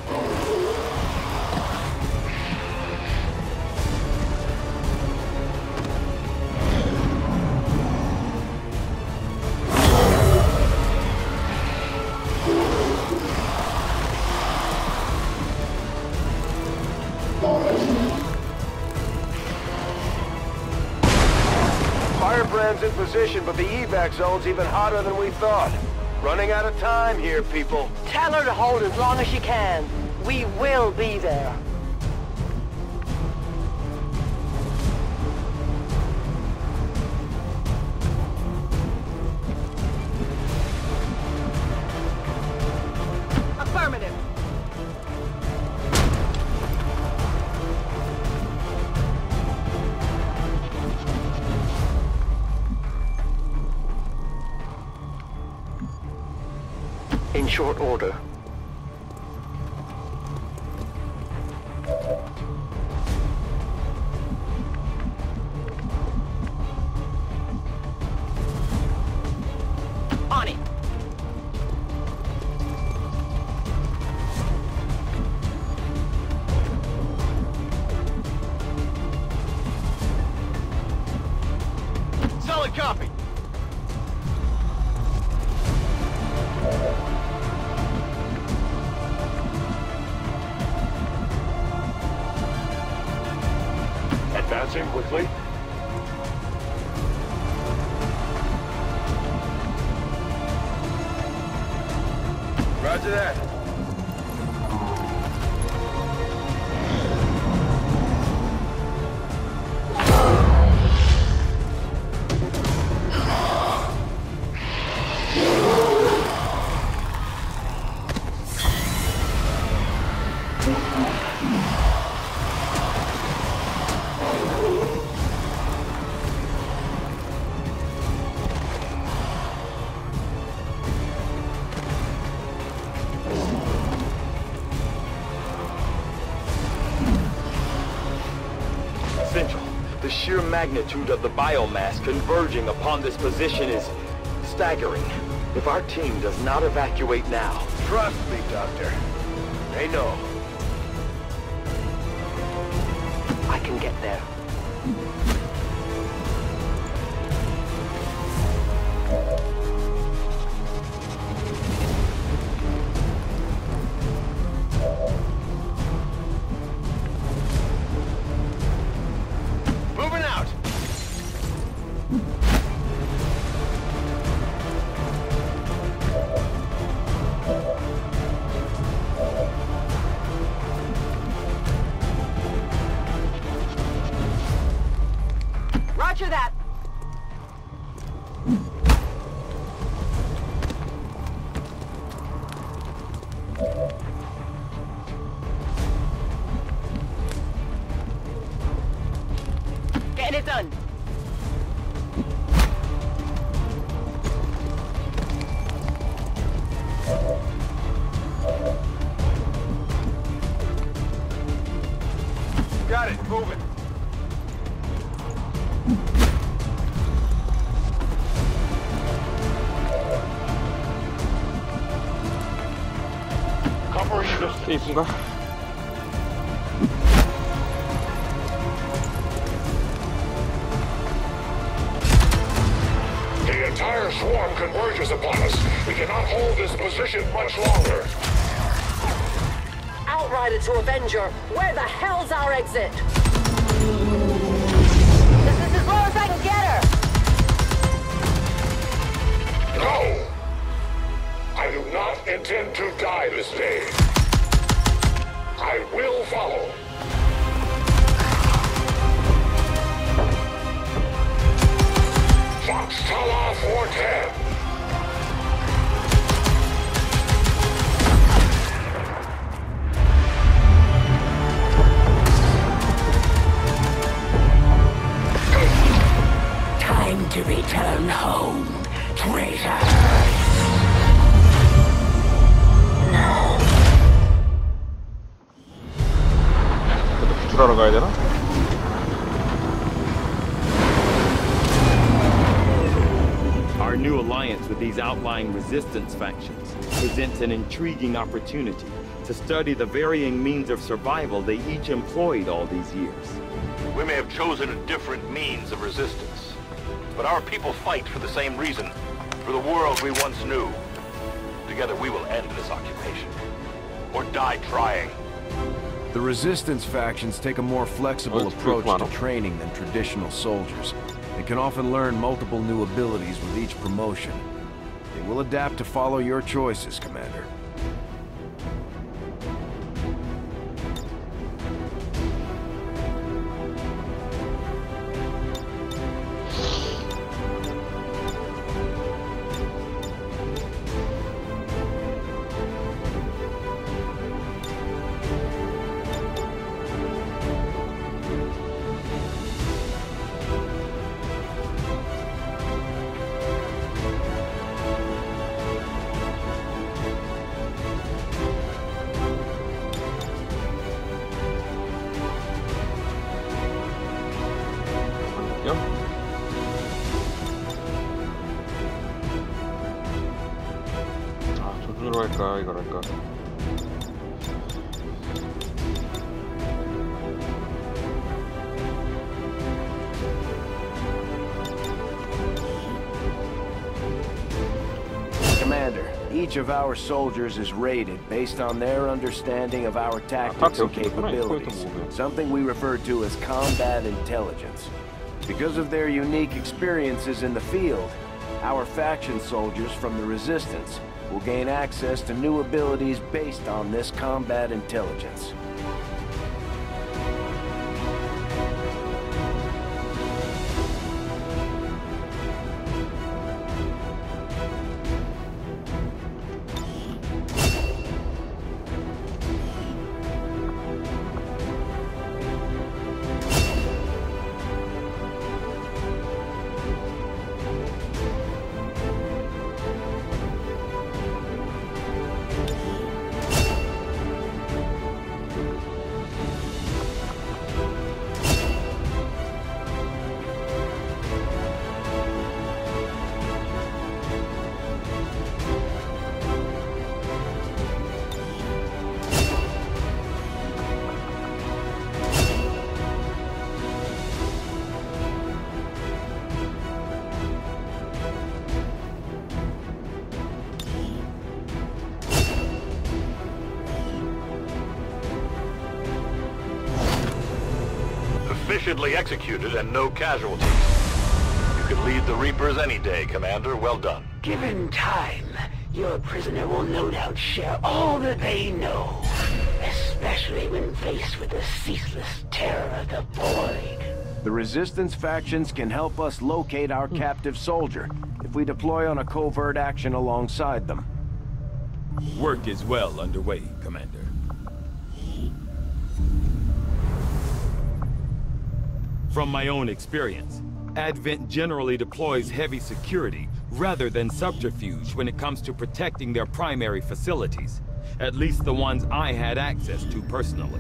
F: Firebrand's in position, but the evac zone's even hotter than we thought. Running out of time here, people.
I: Tell her to hold as long as she can. We will be there.
M: Affirmative.
I: In short order.
M: On it.
N: Solid copy.
K: Advancing quickly.
N: Roger that.
B: Central, the sheer magnitude of the biomass converging upon this position is staggering. If our team does not evacuate now...
F: Trust me, Doctor. They know.
I: I can get there.
N: Moving out.
M: Roger that.
J: 있습니다.
K: The entire swarm converges upon us. We cannot hold this position much longer.
I: Outrider to Avenger, where the hell's our exit? This is as low as I can get her!
K: No! I do not intend to die this day. I will follow. Fox Tala 410.
L: Time to return home, traitor.
J: 구출하러 가야 되나?
B: Our new alliance with these outlying resistance factions presents an intriguing opportunity to study the varying means of survival they each employed all these years.
E: We may have chosen a different means of resistance, but our people fight for the same reason, for the world we once knew. Together we will end this occupation, or die trying.
A: The resistance factions take a more flexible approach to training than traditional soldiers. They can often learn multiple new abilities with each promotion. They will adapt to follow your choices, Commander.
J: 조준으로 할까 이걸 할까?
A: Commander, each of our soldiers is rated based on their understanding of our tactics and capabilities, something we refer to as combat intelligence. Because of their unique experiences in the field, our faction soldiers from the Resistance will gain access to new abilities based on this combat intelligence.
E: Efficiently executed and no casualties. You could lead the Reapers any day, Commander. Well done.
L: Given time, your prisoner will no doubt share all that they know, especially when faced with the ceaseless terror of the Void.
A: The Resistance factions can help us locate our captive soldier if we deploy on a covert action alongside them.
B: Work is well underway, Commander. From my own experience, Advent generally deploys heavy security rather than subterfuge when it comes to protecting their primary facilities, at least the ones I had access to personally.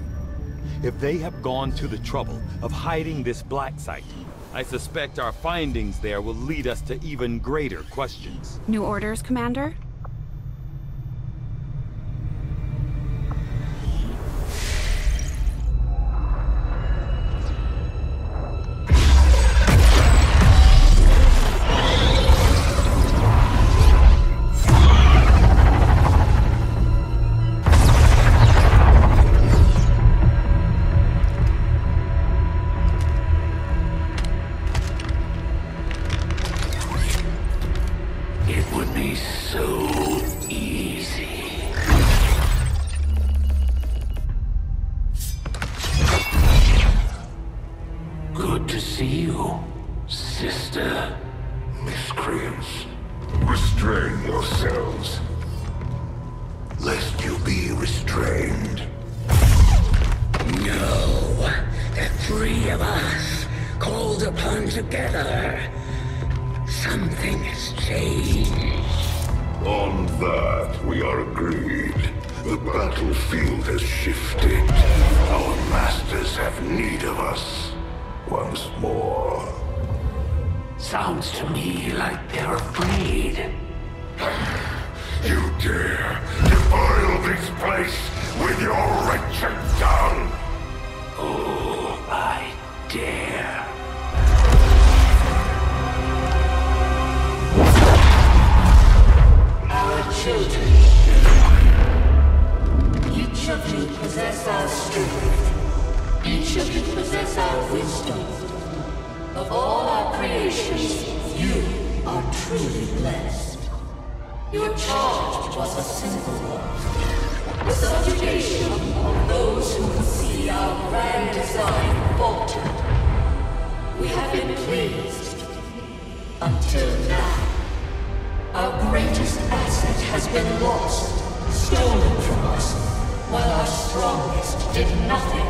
B: If they have gone to the trouble of hiding this black site, I suspect our findings there will lead us to even greater questions.
O: New orders, Commander? so easy. Good to see you, sister.
K: Miscreants, restrain yourselves, lest you be restrained.
O: No, the three of us, called upon together. Something has changed.
K: On that, we are agreed. The battlefield has shifted. Our masters have need of us once more.
O: Sounds to me like they're afraid.
K: You dare defile this place with your wretched tongue?
O: Oh, I dare. Our children. Each of you possess our strength. Each of you possess our wisdom. Of all our creations, you are truly blessed. Your charge was a simple one. The subjugation of those who would see our grand design falter. We have been pleased. Until now. Our greatest asset has been lost, stolen from us, while our strongest did nothing.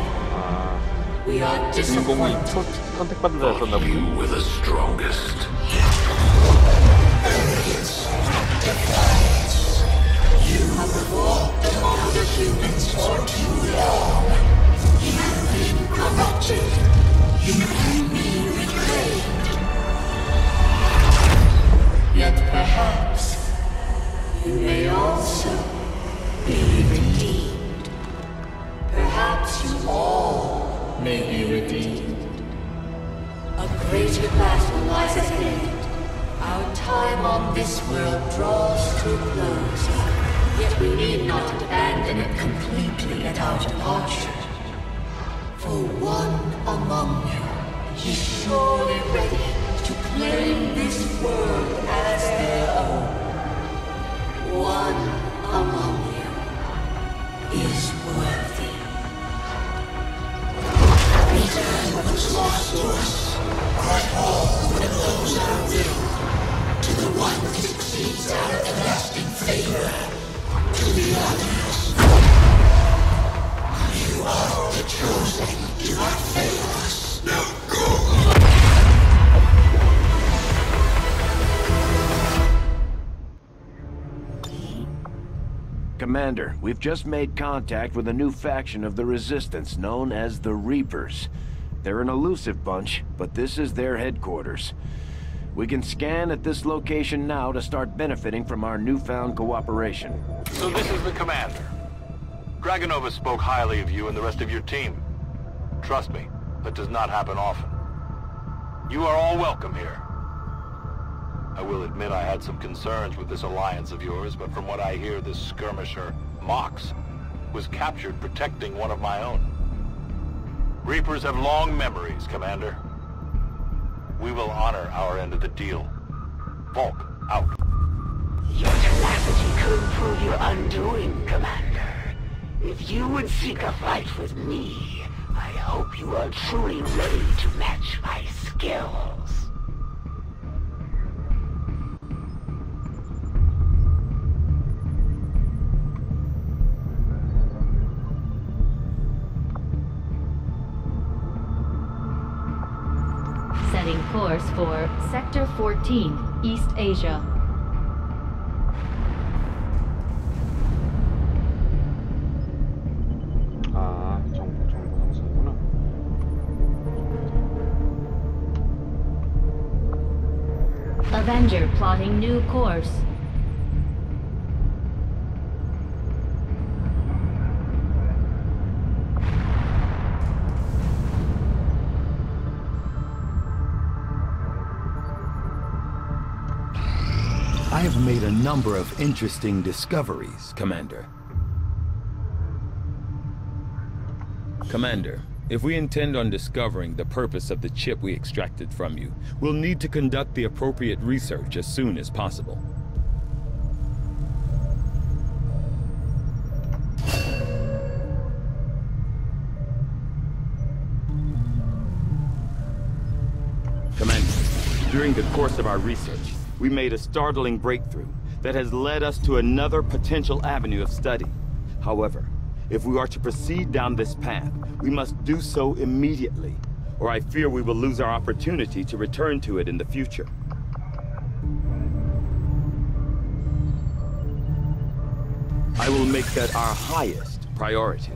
O: We are disappointed.
K: You were the strongest.
O: Defiance. You have walked among the humans for too long. You have been corrupted. You can be reclaimed. Yet perhaps you may also be redeemed. Perhaps you all may be redeemed. A greater battle lies ahead. Our time on this world draws to a close. Yet we need not abandon it completely at our departure. For one among you is surely ready to claim this world as their own. One among you is worthy. Return what was lost to us, but all that knows our will, to the one that exceeds our everlasting favor, to the others. You are the chosen, do not fail us. Now go!
A: Commander, we've just made contact with a new faction of the Resistance known as the Reapers. They're an elusive bunch, but this is their headquarters. We can scan at this location now to start benefiting from our newfound cooperation.
E: So this is the commander. Dragonova spoke highly of you and the rest of your team. Trust me, that does not happen often. You are all welcome here. I will admit I had some concerns with this alliance of yours, but from what I hear, this skirmisher, Mox, was captured protecting one of my own. Reapers have long memories, Commander. We will honor our end of the deal. Volk, out.
O: Your tenacity could prove your undoing, Commander. If you would seek a fight with me, I hope you are truly ready to match my skills.
C: Setting course for Sector 14, East Asia.
J: 정보 상승이구나.
C: Avenger plotting new course.
B: I have made a number of interesting discoveries, Commander. Commander, if we intend on discovering the purpose of the chip we extracted from you, we'll need to conduct the appropriate research as soon as possible. During the course of our research, we made a startling breakthrough that has led us to another potential avenue of study. However, if we are to proceed down this path, we must do so immediately, or I fear we will lose our opportunity to return to it in the future. I will make that our highest priority.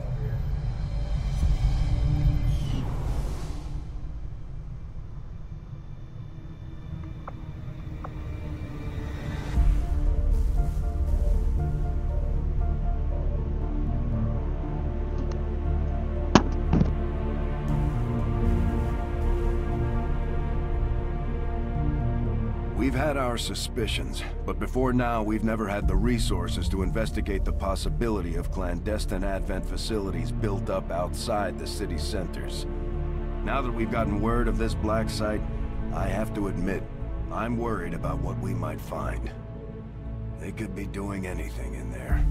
A: We've had our suspicions, but before now we've never had the resources to investigate the possibility of clandestine Advent facilities built up outside the city centers. Now that we've gotten word of this black site, I have to admit, I'm worried about what we might find. They could be doing anything in there.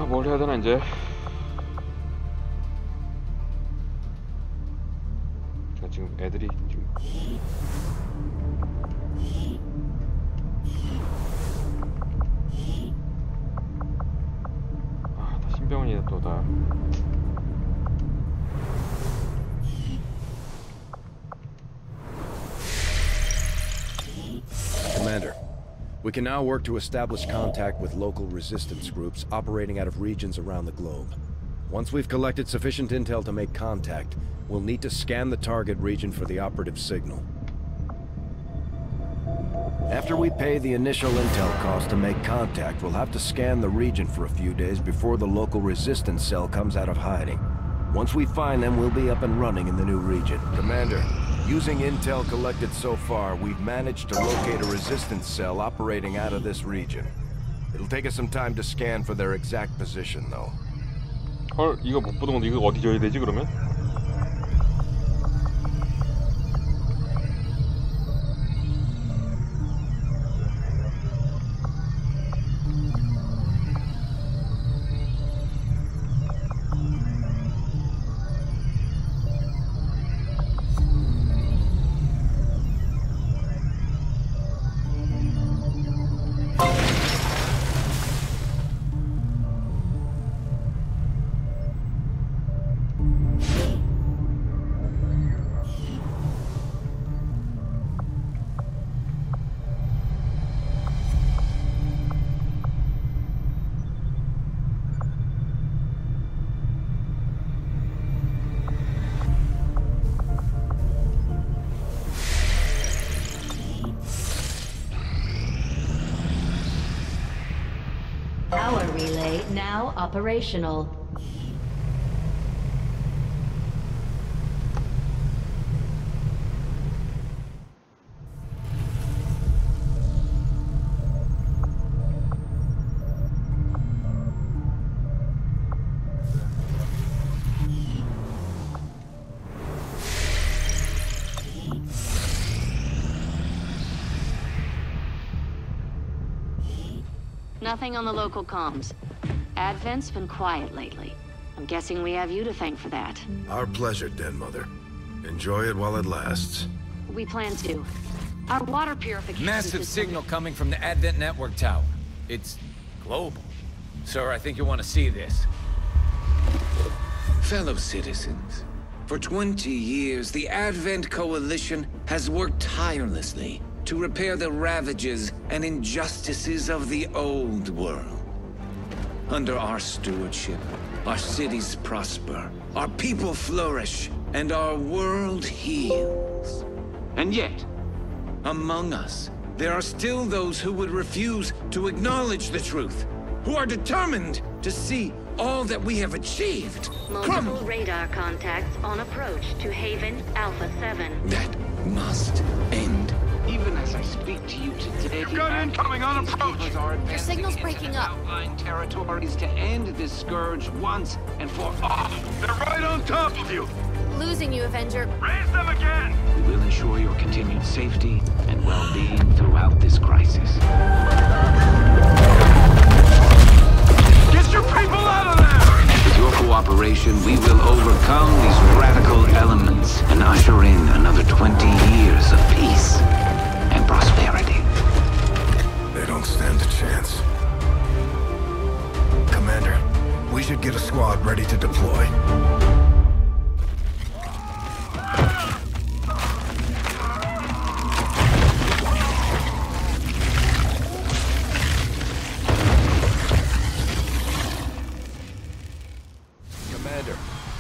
J: 뭘 해야 되나 이제? 지금 애들이 지금 다 신병원이다 또 다.
A: Commander, we can now work to establish contact with local resistance groups operating out of regions around the globe. Once we've collected sufficient intel to make contact, we'll need to scan the target region for the operative signal. After we pay the initial intel cost to make contact, we'll have to scan the region for a few days before the local resistance cell comes out of hiding. Once we find them, we'll be up and running in the new region. Commander, using intel collected so far, we've managed to locate a resistance cell operating out of this region. It'll take us some time to scan for their exact position, though.
J: 헐, 이거 못 보던 건데 이거 어디 줘야 되지 그러면?
C: Power relay now operational.
P: Nothing on the local comms. Advent's been quiet lately. I'm guessing we have you to thank for that.
A: Our pleasure, Den Mother. Enjoy it while it lasts.
P: We plan to. Our water purification
Q: Massive
P: system...
Q: signal coming from the Advent network tower. It's global. Sir, I think you'll want to see this.
R: Fellow citizens, for 20 years, the Advent Coalition has worked tirelessly to repair the ravages and injustices of the old world. Under our stewardship, our cities prosper, our people flourish, and our world heals. And yet, among us, there are still those who would refuse to acknowledge the truth, who are determined to see all that we have achieved.
P: Multiple radar contacts on approach to Haven Alpha 7.
R: That must end.
S: Even as I speak to you today,
N: you've got incoming on approach.
T: Your signal's breaking up.
S: Outlying territories to end this scourge once and for all.
N: They're right on top of you.
T: Losing you, Avenger.
N: Raise them again.
S: We will ensure your continued safety and well-being throughout this crisis.
N: Get your people out of there!
S: With your cooperation, we will overcome these radical elements and usher in another 20 years of peace and prosperity.
A: They don't stand a chance. Commander, we should get a squad ready to deploy.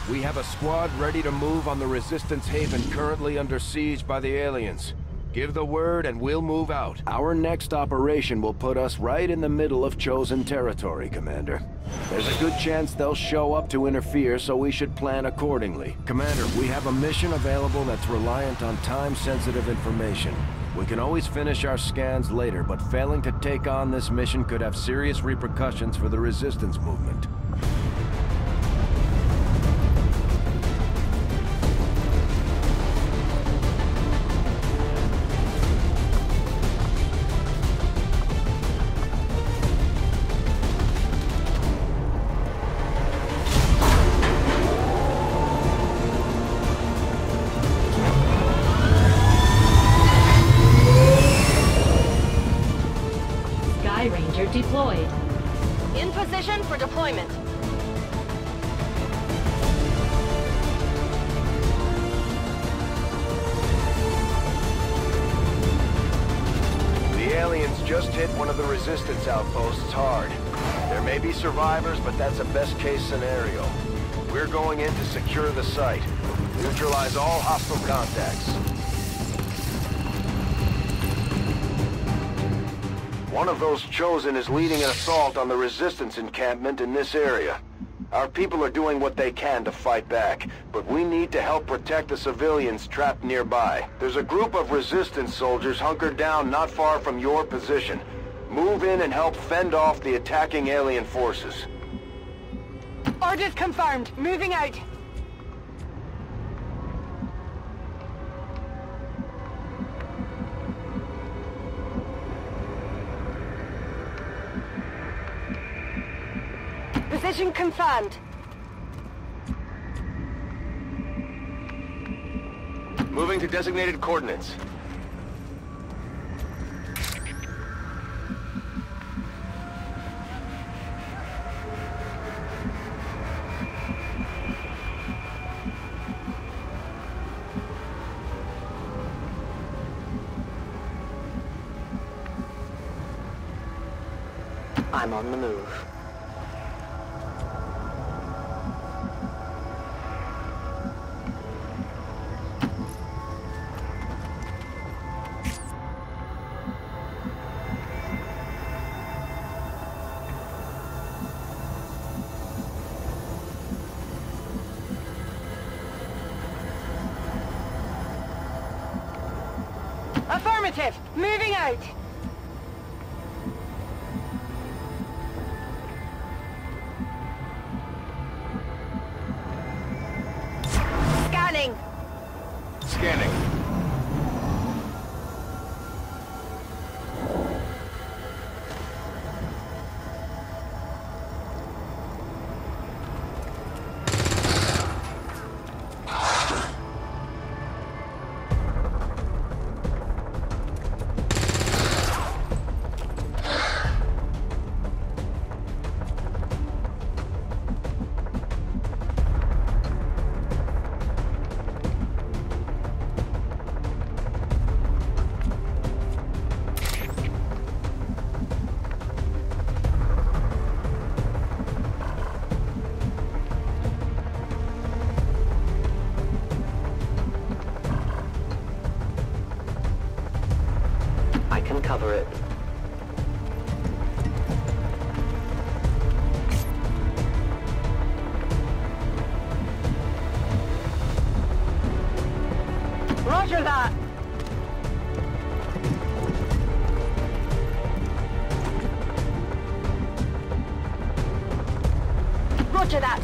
U: We have a squad ready to move on the Resistance Haven currently under siege by the aliens. Give the word and we'll move out. Our next operation will put us right in the middle of chosen territory, Commander. There's a good chance they'll show up to interfere, so we should plan accordingly. Commander, we have a mission available that's reliant on time-sensitive information. We can always finish our scans later, but failing to take on this mission could have serious repercussions for the Resistance movement.
C: Deployed.
M: In position for deployment.
A: The aliens just hit one of the Resistance outposts hard. There may be survivors, but that's a best-case scenario. We're going in to secure the site. Neutralize all hostile contacts. One of those chosen is leading an assault on the Resistance encampment in this area. Our people are doing what they can to fight back, but we need to help protect the civilians trapped nearby. There's a group of Resistance soldiers hunkered down not far from your position. Move in and help fend off the attacking alien forces.
M: Orders confirmed. Moving out. Position confirmed.
A: Moving to designated coordinates.
I: I'm on the move.
M: Affirmative. Moving out. Scanning.
A: Scanning.
I: cover it. Roger that! Roger that!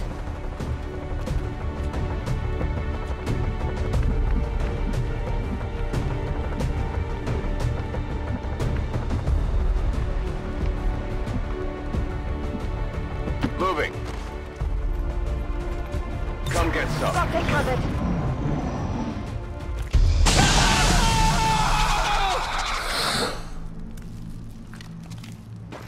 F: Moving. Come get some.
I: Got it covered.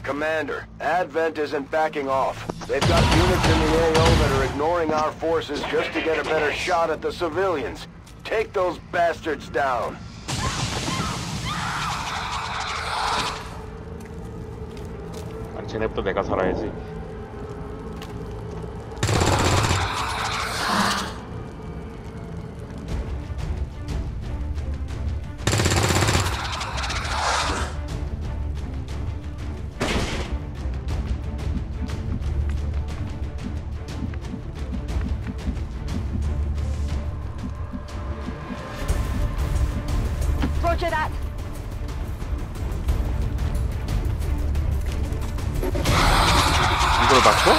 F: Commander, Advent isn't backing off. They've got units in the AO that are ignoring our forces just to get a better shot at the civilians. Take those bastards down.
J: 아니 쟤네부터 내가 살아야지.
I: Roger that!
J: 이걸 맞춰?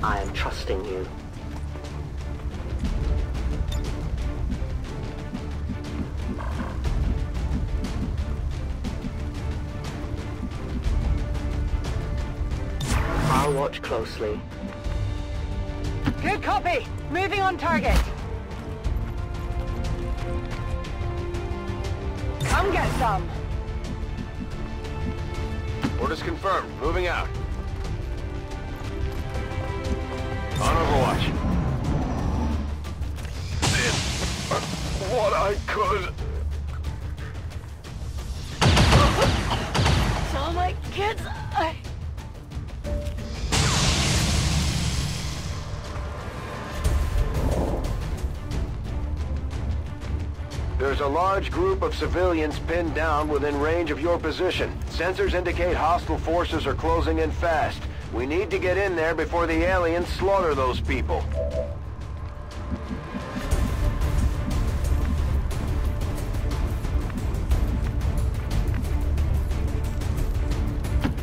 I: I am trusting you. I'll watch closely. Good copy! Moving on target! Come get some!
F: Orders confirmed. Moving out. On Overwatch. Did what I could.
I: So my kids...
F: There's a large group of civilians pinned down within range of your position. Sensors indicate hostile forces are closing in fast. We need to get in there before the aliens slaughter those people.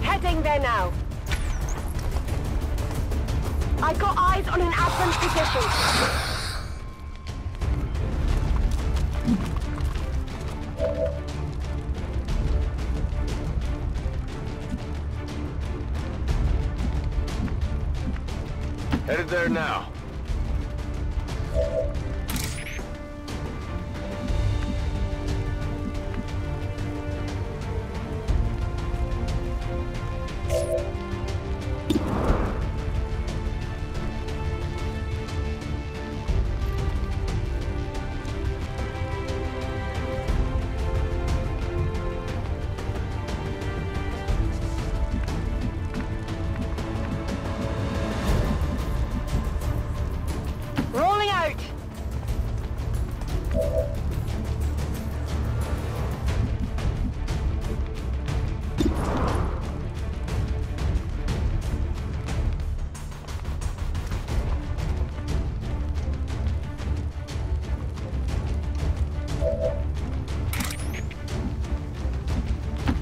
I: Heading there now. I've got eyes on an Advent position.
F: Headed there now.
I: Rolling out!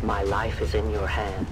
I: My life is in your hands.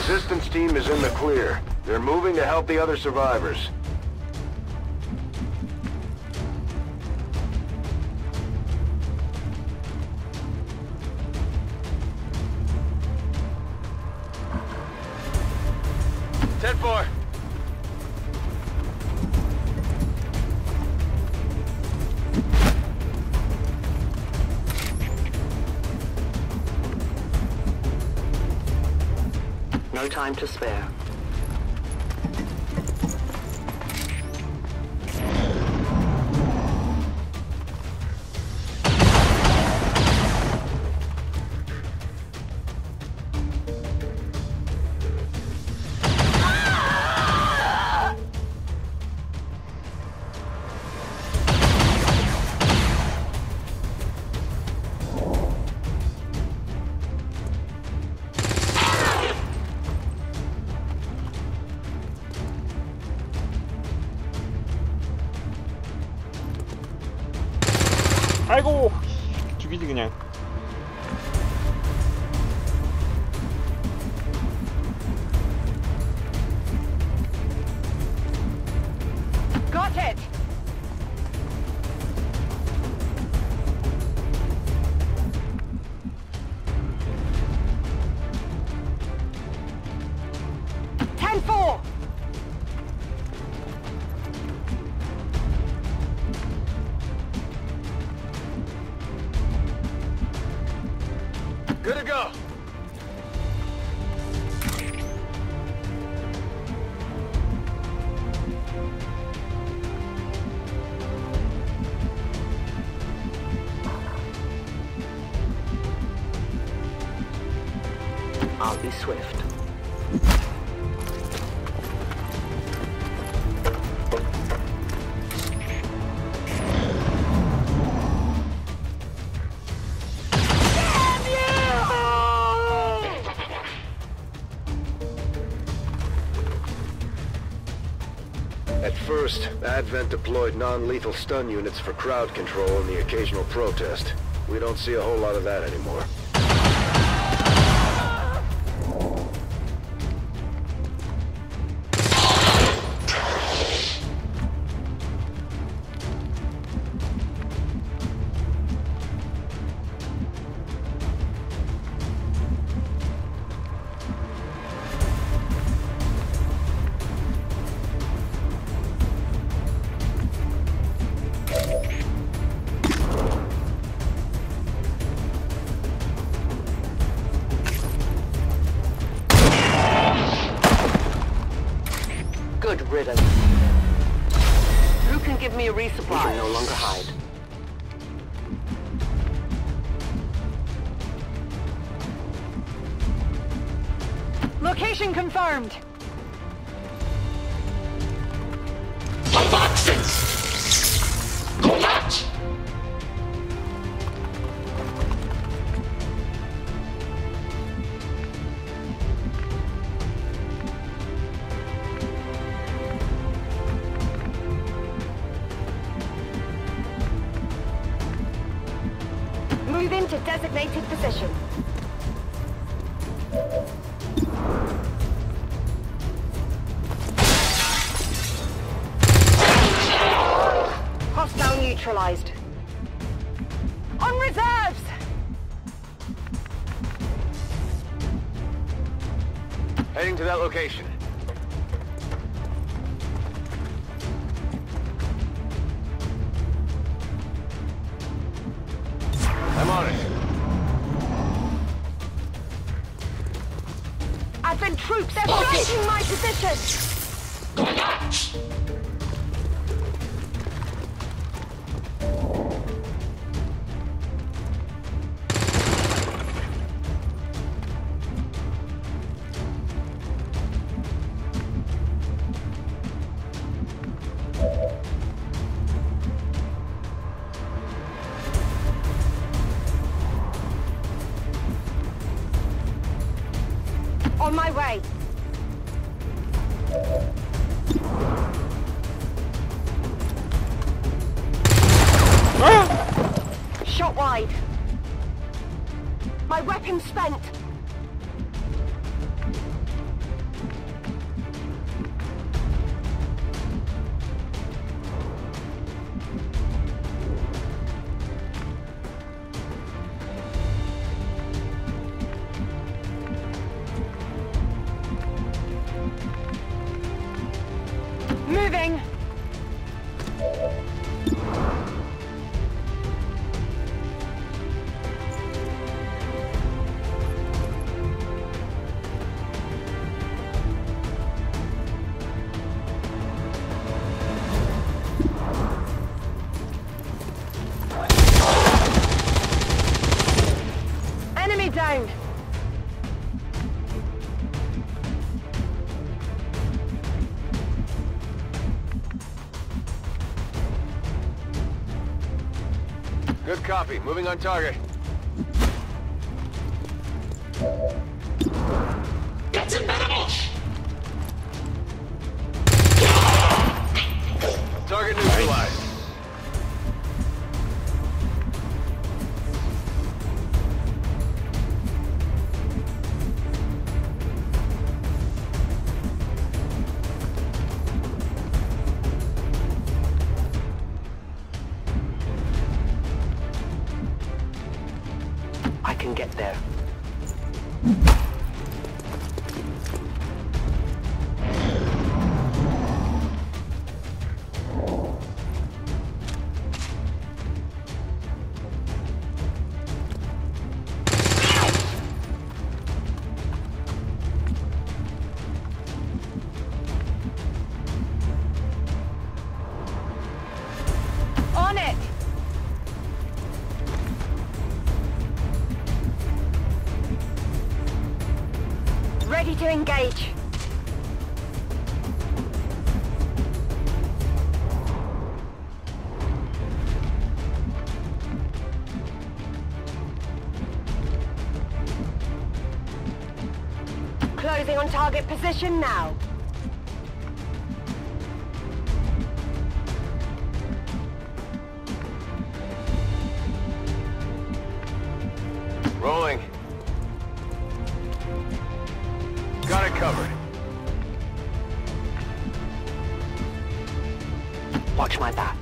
F: Resistance team is in the clear. They're moving to help the other survivors.
N: Ten-4.
I: No time to spare.
J: 아이고 죽이지 그냥.
M: Got it! Ten-4!
N: Good to go.
I: I'll be swift.
F: At first, Advent deployed non-lethal stun units for crowd control and the occasional protest. We don't see a whole lot of that anymore.
I: Good riddance. Who can give me a resupply? We can no longer hide.
M: Location confirmed.
O: The boxes! Collapse!
M: Move into designated position. Hostile neutralized. On reserves!
N: Heading to that location. I'm on it.
M: Advent troops, they're striking my position! On my way. Shot wide. My weapon's spent. ground.
F: Good copy. Moving on target.
O: Get some damage!
F: Target neutralized.
I: I can get there.
M: On it! Ready to engage. Closing on target position now.
F: Rolling. Got it covered.
I: Watch my back.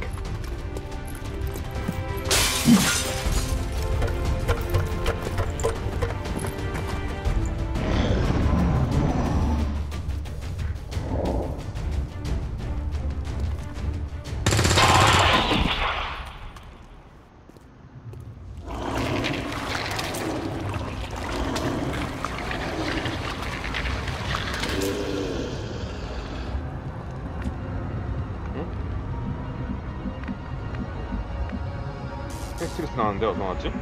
J: 텍스트리스 나왔는데 어디서 나왔지?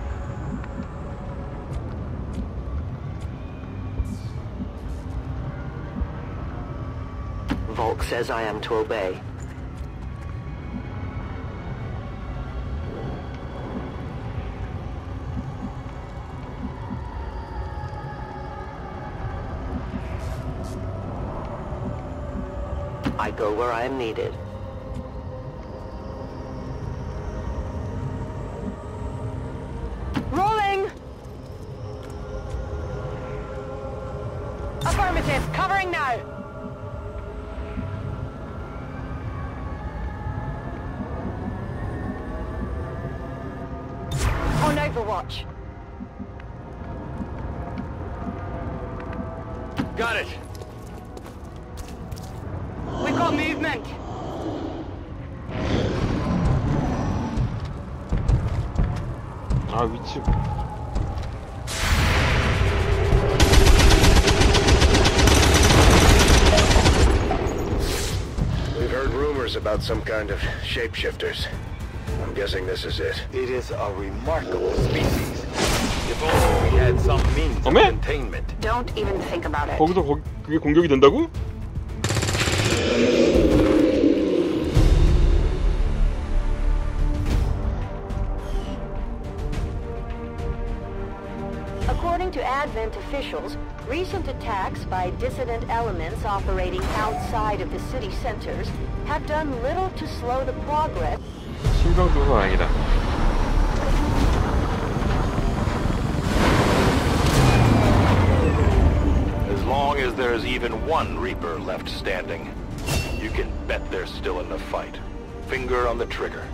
I: Volk says I am to obey. I go where I am needed.
M: Rolling! Affirmative, covering now. On Overwatch.
F: Got it.
M: We've got movement.
J: 아 위치
F: We've heard rumors about some kind of shapeshifters. I'm guessing this is it.
B: It is a remarkable species. If only we had some means of containment.
I: Don't even think about it.
J: 거기서 그게 공격이 된다고?
M: According to Advent officials, recent attacks by dissident elements operating outside of the city centers have done little to slow the progress.
J: 신경 써서 다행이다.
E: As long as there's even one Reaper left standing, you can bet they're still in the fight. Finger on the trigger.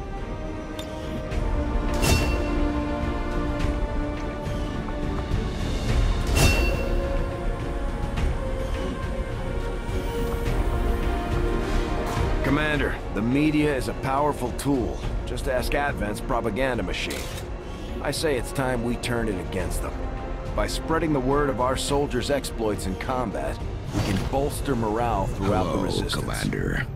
U: Commander, the media is a powerful tool. Just ask Advent's propaganda machine. I say it's time we turn it against them. By spreading the word of our soldiers' exploits in combat, we can bolster morale throughout the resistance.
D: Commander.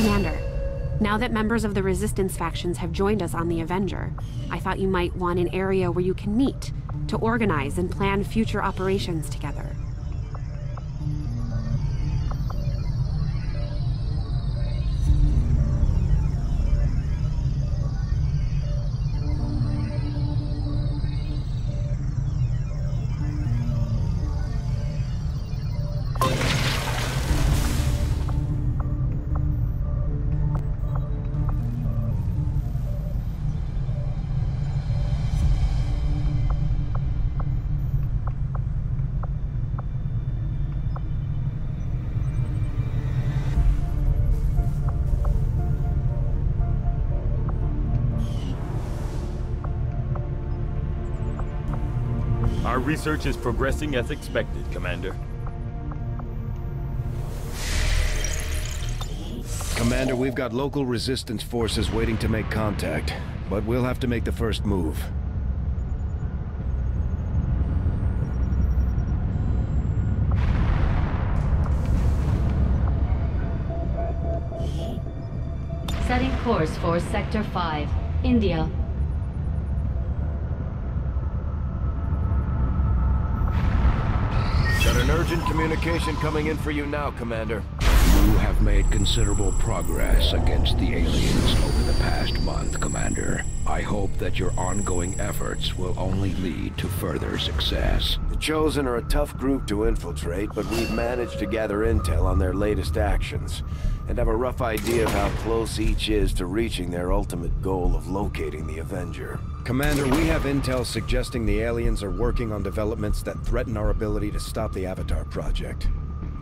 D: Commander, now that members of the Resistance factions have joined us on the Avenger, I thought you might want an area where you can meet, to organize and plan future operations together.
B: Our research is progressing as expected, Commander.
U: Commander, we've got local resistance forces waiting to make contact, but we'll have to make the first move.
C: Setting course for Sector 5, India.
U: Got an urgent communication coming in for you now, Commander.
K: You have made considerable progress against the aliens over the past month, Commander. I hope that your ongoing efforts will only lead to further success.
A: The Chosen are a tough group to infiltrate, but we've managed to gather intel on their latest actions, and have a rough idea of how close each is to reaching their ultimate goal of locating the Avenger.
U: Commander, we have intel suggesting the aliens are working on developments that threaten our ability to stop the Avatar project.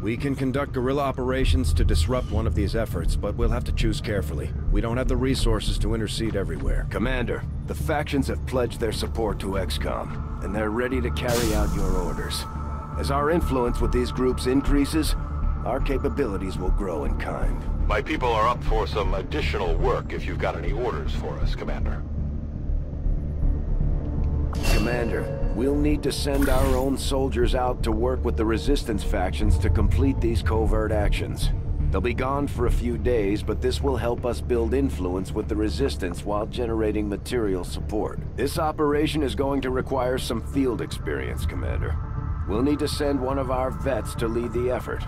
U: We can conduct guerrilla operations to disrupt one of these efforts, but we'll have to choose carefully. We don't have the resources to intercede everywhere.
A: Commander, the factions have pledged their support to XCOM, and they're ready to carry out your orders. As our influence with these groups increases, our capabilities will grow in kind.
E: My people are up for some additional work if you've got any orders for us, Commander.
A: Commander, we'll need to send our own soldiers out to work with the Resistance factions to complete these covert actions. They'll be gone for a few days, but this will help us build influence with the Resistance while generating material support. This operation is going to require some field experience, Commander. We'll need to send one of our vets to lead the effort.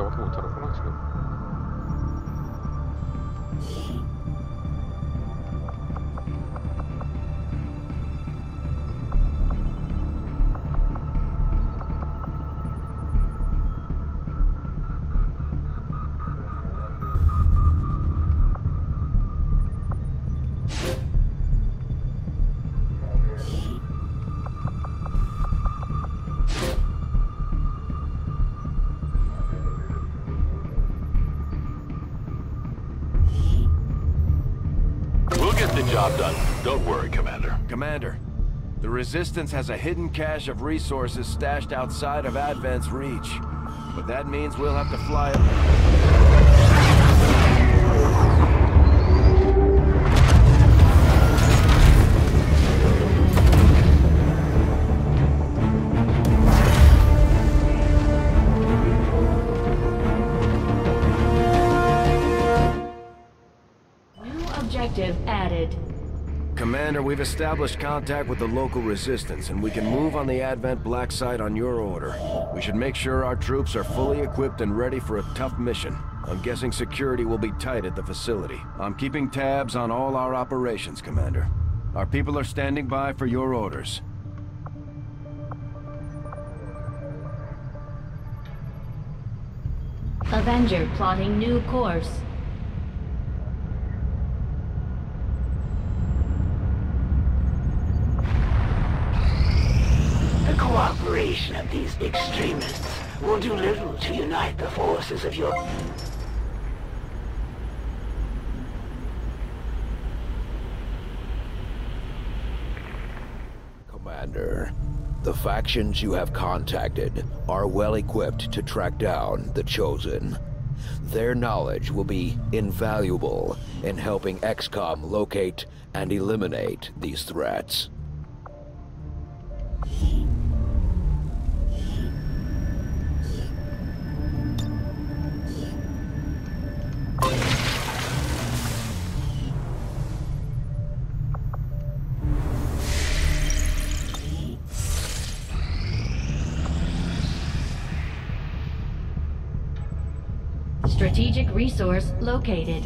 J: 나밖에 못하는구나 지금.
E: Job done. Don't worry, Commander.
A: Commander, the Resistance has a hidden cache of resources stashed outside of Advent's reach. But that means we'll have to fly up.
C: Objective added.
A: Commander, we've established contact with the local Resistance, and we can move on the Advent Black Site on your order. We should make sure our troops are fully equipped and ready for a tough mission. I'm guessing security will be tight at the facility. I'm keeping tabs on all our operations, Commander. Our people are standing by for your orders.
C: Avenger plotting new course.
L: proliferation of these extremists will do little to unite the forces of your...
G: Commander, the factions you have contacted are well equipped to track down the Chosen. Their knowledge will be invaluable in helping XCOM locate and eliminate these threats.
C: Strategic resource located.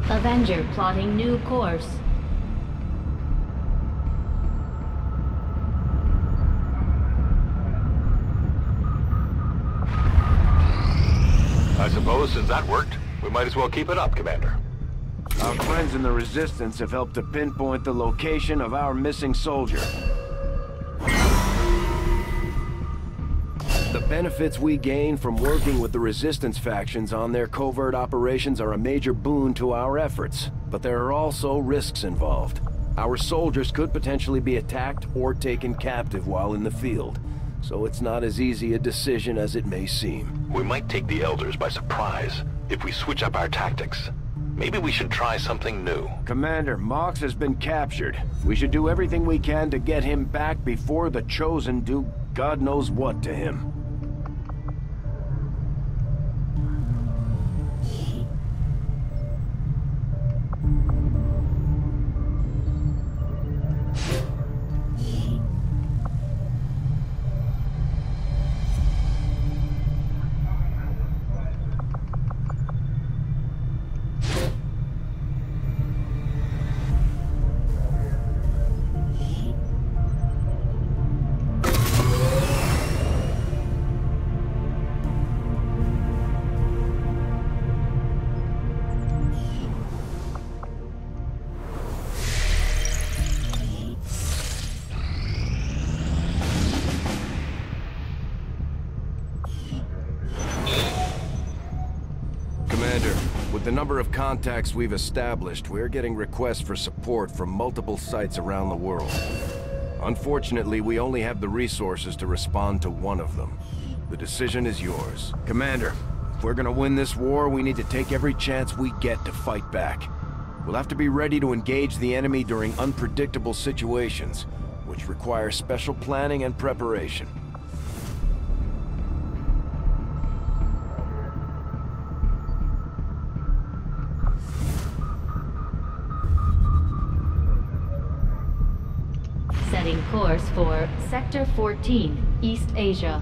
C: Avenger plotting new course.
E: I suppose since that worked, we might as well keep it up, Commander.
U: Our friends in the Resistance have helped to pinpoint the location of our missing soldier. The benefits we gain from working with the Resistance factions on their covert operations are a major boon to our efforts, but there are also risks involved. Our soldiers could potentially be attacked or taken captive while in the field, so it's not as easy a decision as it may seem.
E: We might take the Elders by surprise if we switch up our tactics. Maybe we should try something new.
U: Commander, Mox has been captured. We should do everything we can to get him back before the Chosen do God knows what to him. With the number of contacts we've established, we're getting requests for support from multiple sites around the world. Unfortunately, we only have the resources to respond to one of them. The decision is yours. Commander, if we're gonna win this war, we need to take every chance we get to fight back. We'll have to be ready to engage the enemy during unpredictable situations, which require special planning and preparation.
C: Setting course for Sector 14, East Asia.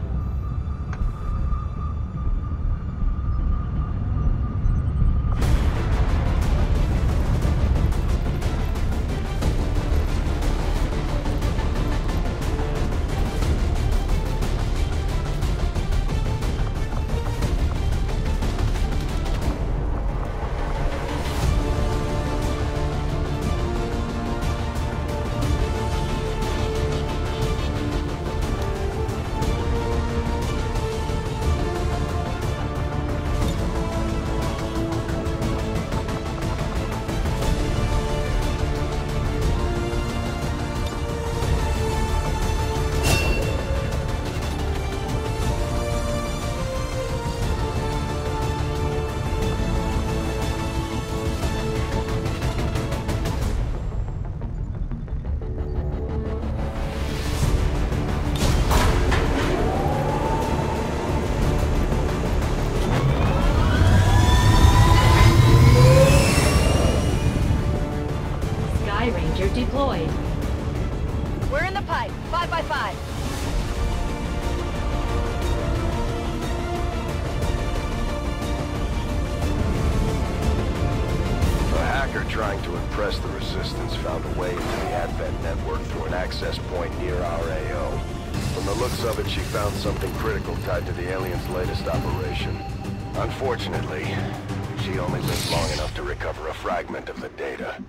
F: suppress the Resistance found a way into the Advent network through an access point near our AO. From the looks of it, she found something critical tied to the aliens' latest operation. Unfortunately, she only lived long enough to recover a fragment of the data.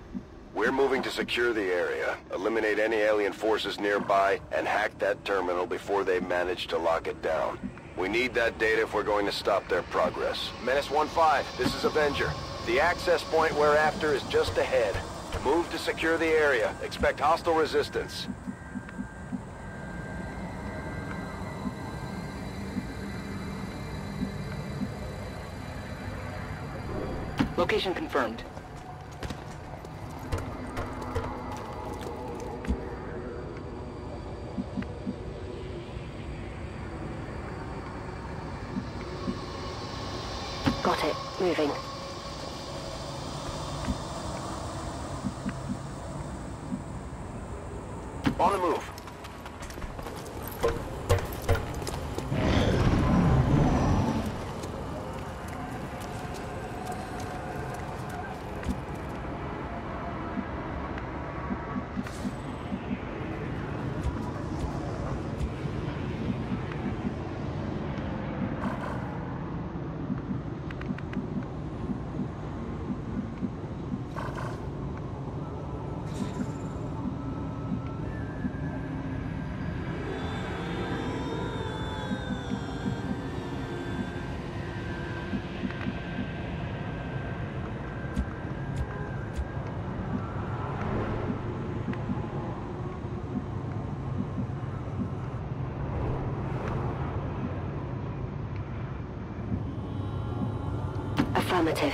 F: We're moving to secure the area, eliminate any alien forces nearby, and hack that terminal before they manage to lock it down. We need that data if we're going to stop their progress. Menace 1-5, this is Avenger. The access point we're after is just ahead. Move to secure the area. Expect hostile resistance.
I: Location confirmed.
M: Got it. Moving.
F: On the move.
M: Affirmative.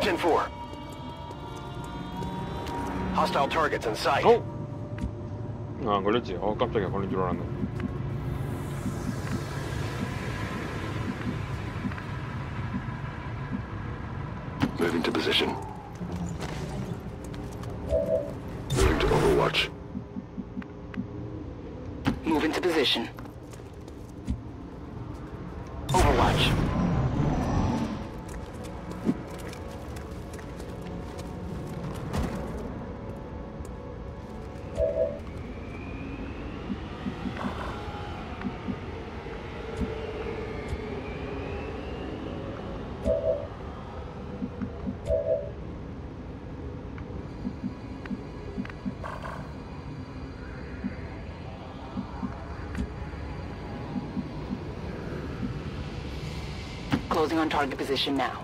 F: Gen 4. Hostile targets in sight.
J: 안 걸렸지? 깜짝이야. 걸린 줄 알았네.
F: Moving to position. Moving to Overwatch.
I: Move into position. Overwatch. Closing on target position now.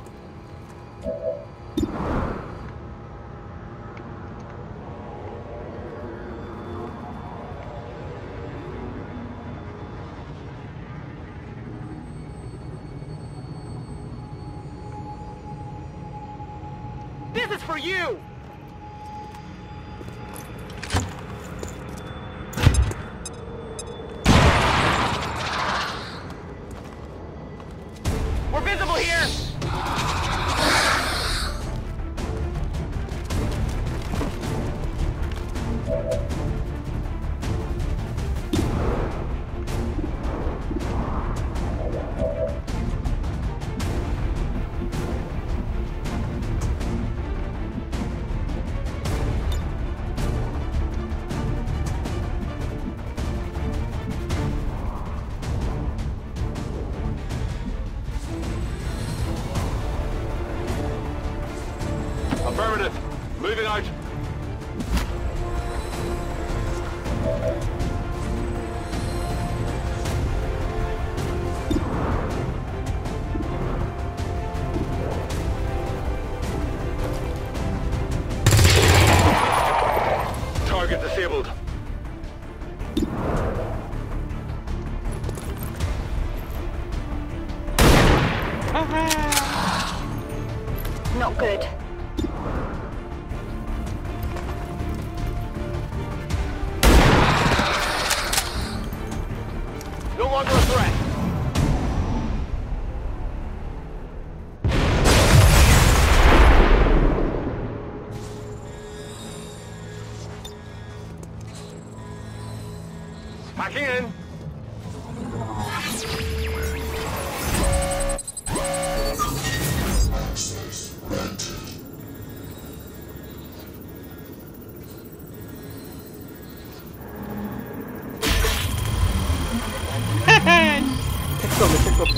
N: This is for you! We're visible here!
E: Affirmative. Moving out. Target disabled.
M: Not good.
N: No longer a threat. Packing in.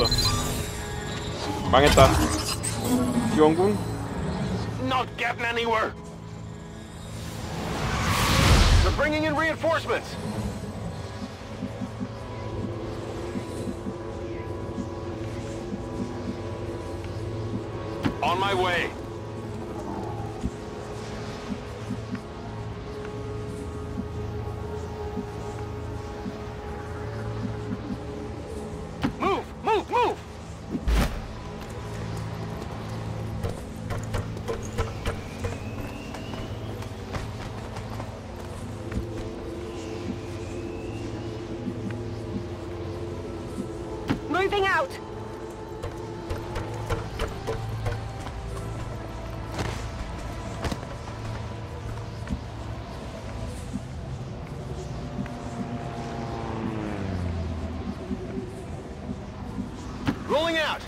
J: 없어. 망했다. 지원군?
F: Not getting anywhere. They're bringing in reinforcements. On my way. Move! Move! Move!
M: Moving out!
F: Rolling out!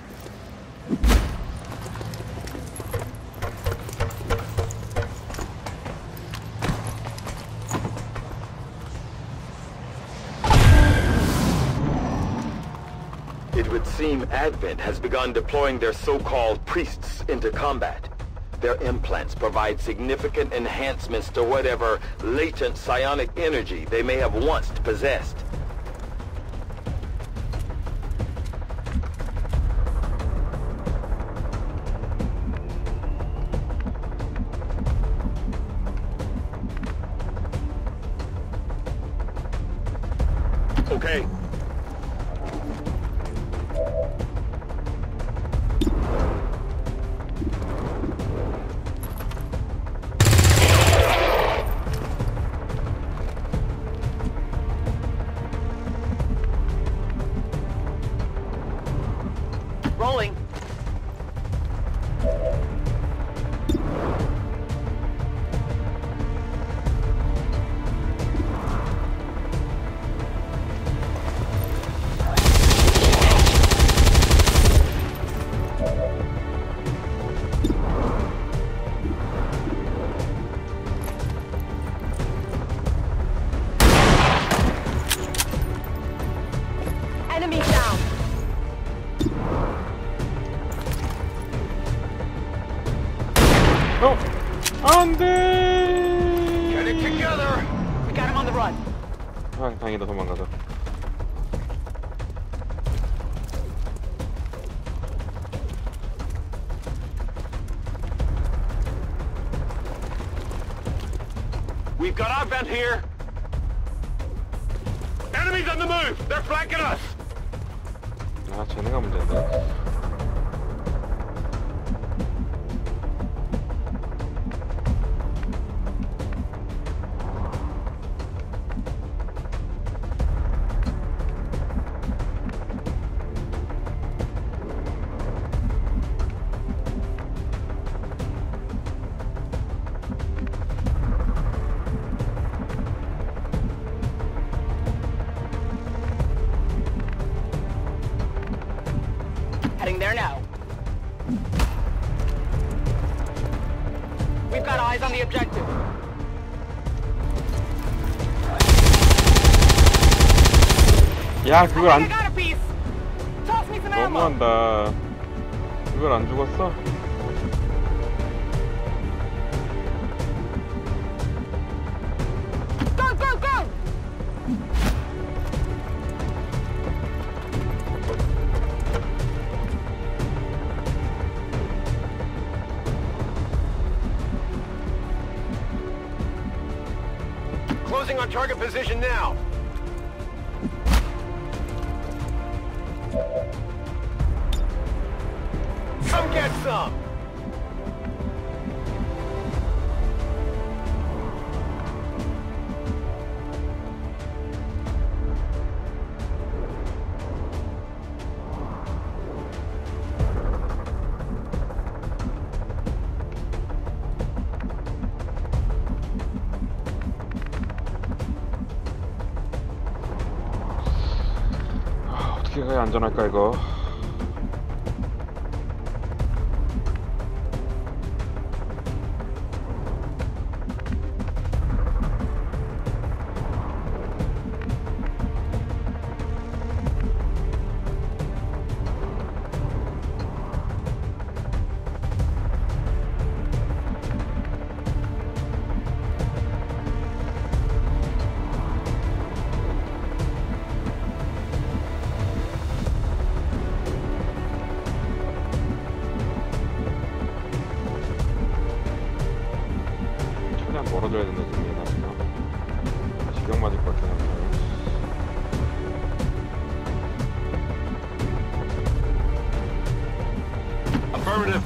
B: It would seem Advent has begun deploying their so-called priests into combat. Their implants provide significant enhancements to whatever latent psionic energy they may have once possessed. Okay.
F: Rolling.
M: Enemy down!
J: 안 돼!
F: Get it together! We got him on the run.
J: 아, 다행이다. 도망가자.
F: We've got Advent here. Enemies on the move! They're flanking us!
J: 아, 쟤네가 문제인데.
L: Heading there now. We've got eyes on the objective.
J: 야, 그걸 안...
L: I got a piece. Toss me some ammo.
J: 너무한다. 그걸 안 죽었어?
L: Go, go, go!
F: Closing on target position now. Come get some!
J: 어떻게 가야 안전할까 이거? 멀어져야 된다 지금 얘나니까 지경 맞을 것 같긴 한데.
N: Affirmative.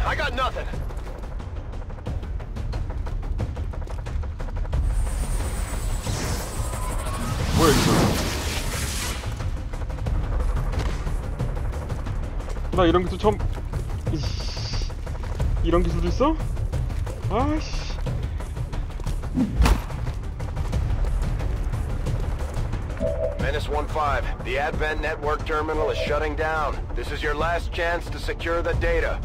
N: I got nothing.
J: 뭐야 이거? 나 이런 기술 처음. 이런 기술도 있어? 아씨.
F: Menace 1-5, the Advent network terminal is shutting down. This is your last chance to secure the data.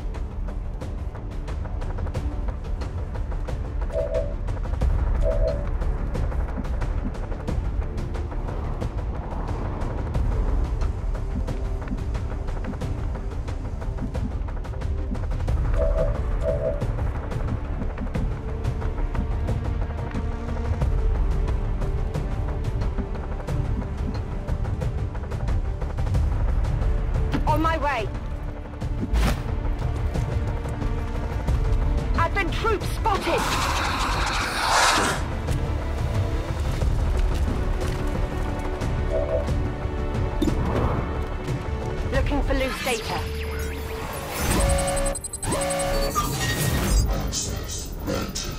M: On my way. Advent troops spotted! Looking for loose data.
K: Access granted.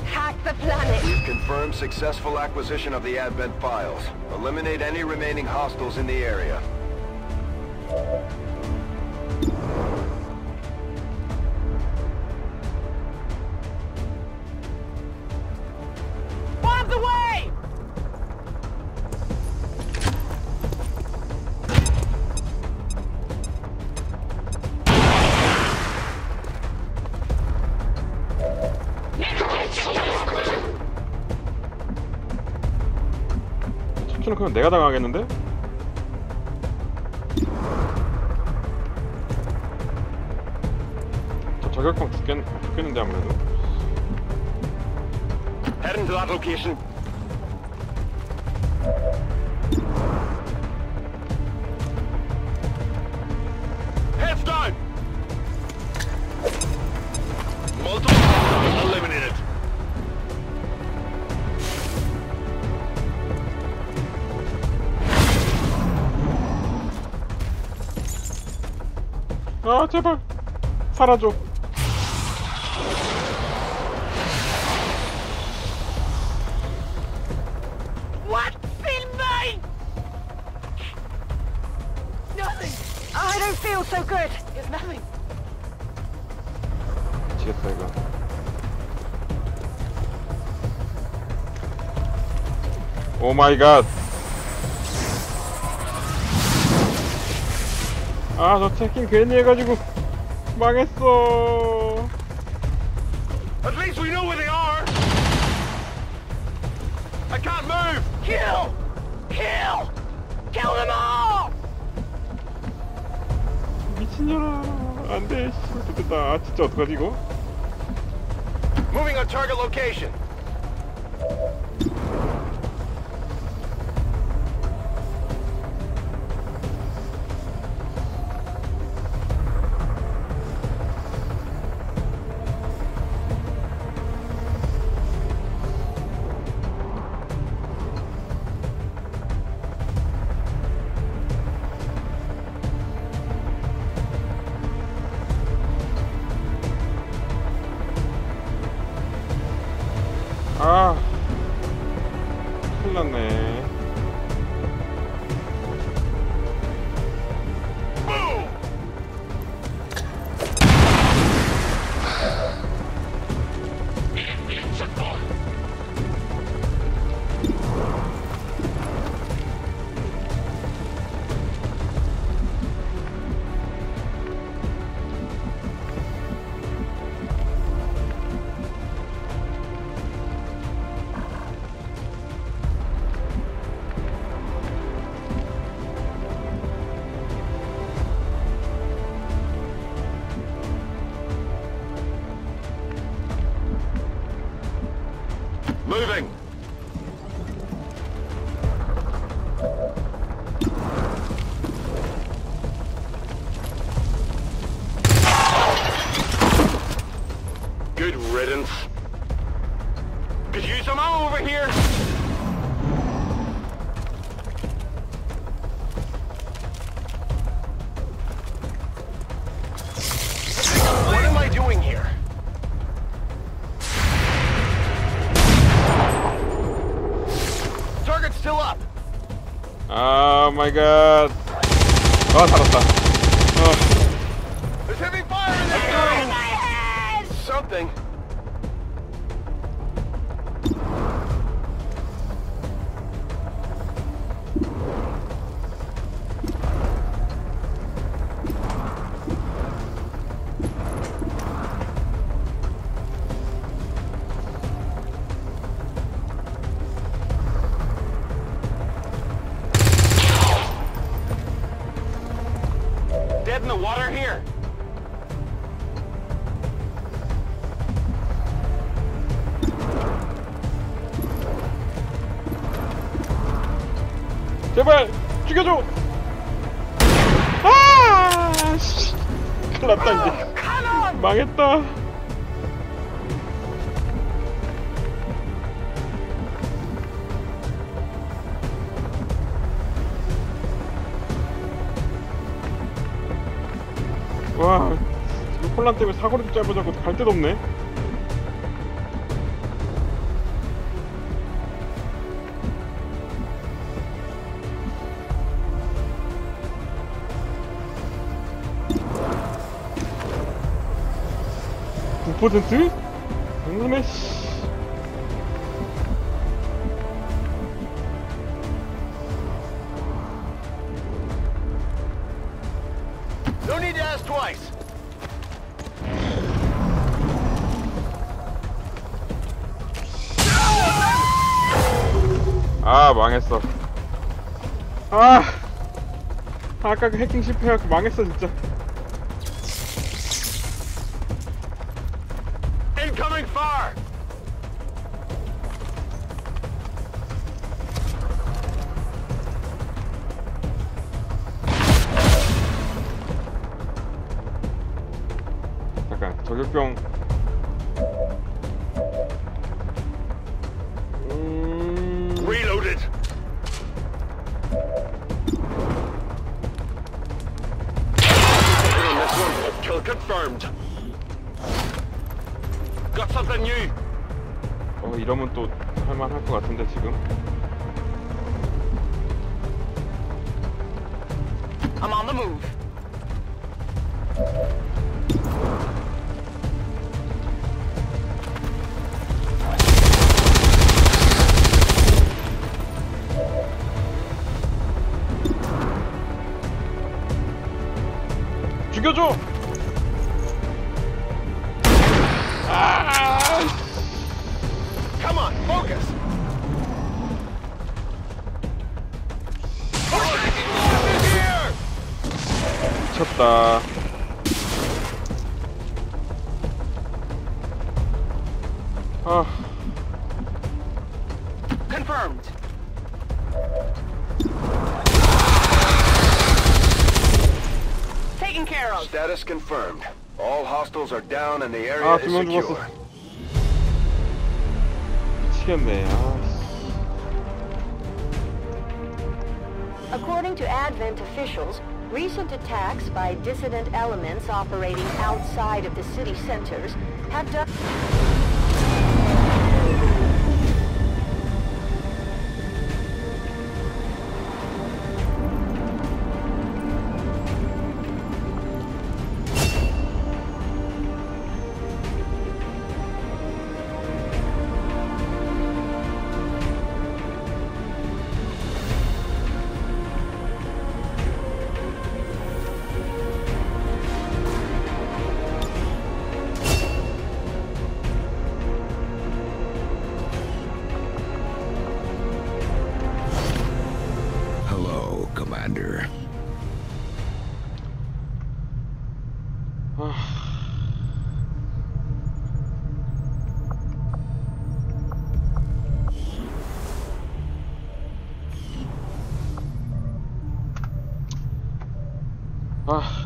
M: Hack the planet!
F: We've confirmed successful acquisition of the Advent files. Eliminate any remaining hostiles in the area.
M: Bombs away!
J: 척추는 그냥 내가 당하겠는데? 저 저격방 죽겠는데 아무래도.
N: Heading to that location. Heads down. Multiple hostiles eliminated.
J: 아 제발 살아줘.
M: What's been made? Nothing. I don't feel so good. There's nothing.
J: 미치겠다 이거. 오 마이 갓. 아, 저 체킹 괜히 해가지고 망했어.
N: At least we know where they are. I can't move.
M: Kill! Kill! Kill them all!
J: 미친년아. 안돼. 씨, 됐다. 아, 진짜 어떡하지 이거?
F: Moving on target location.
J: 아, 큰일 났네.
F: Moving! Good riddance. Could use some ammo over here! What am I doing here? Target's still up!
J: Oh my god. 살았다.
F: There's heavy fire in there! Something. Dead in the water here.
J: 제발 죽여줘. 아, 씨. 큰일 났다 이제. 망했다. 와, 지금 혼란 때문에 사거리도 짧아졌고 갈 데도 없네. %? 장난해.
F: No need to ask twice.
J: 아, 망했어. 아, 아까 그 해킹 실패해갖고 망했어 진짜.
F: Incoming fire.
J: 잠깐 저격병.
F: Reloaded. This one, kill confirmed. Got something new.
J: 이러면 또 할만할 것 같은데 지금.
F: I'm on the move.
J: 죽여줘.
F: Come on, focus.
J: 미쳤다. 아.
F: Confirmed.
I: Taken care of.
F: Status confirmed. All hostiles are down and the area is secure.
J: 미치겠네.
M: According to Advent officials, recent attacks by dissident elements operating outside of the city centers have done...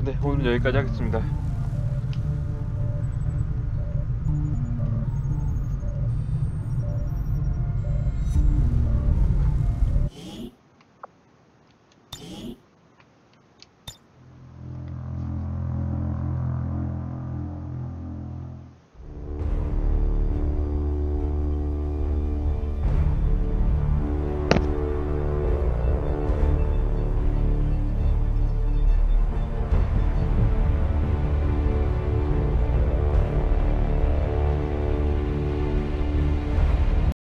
J: 네, 오늘 여기까지 하겠습니다.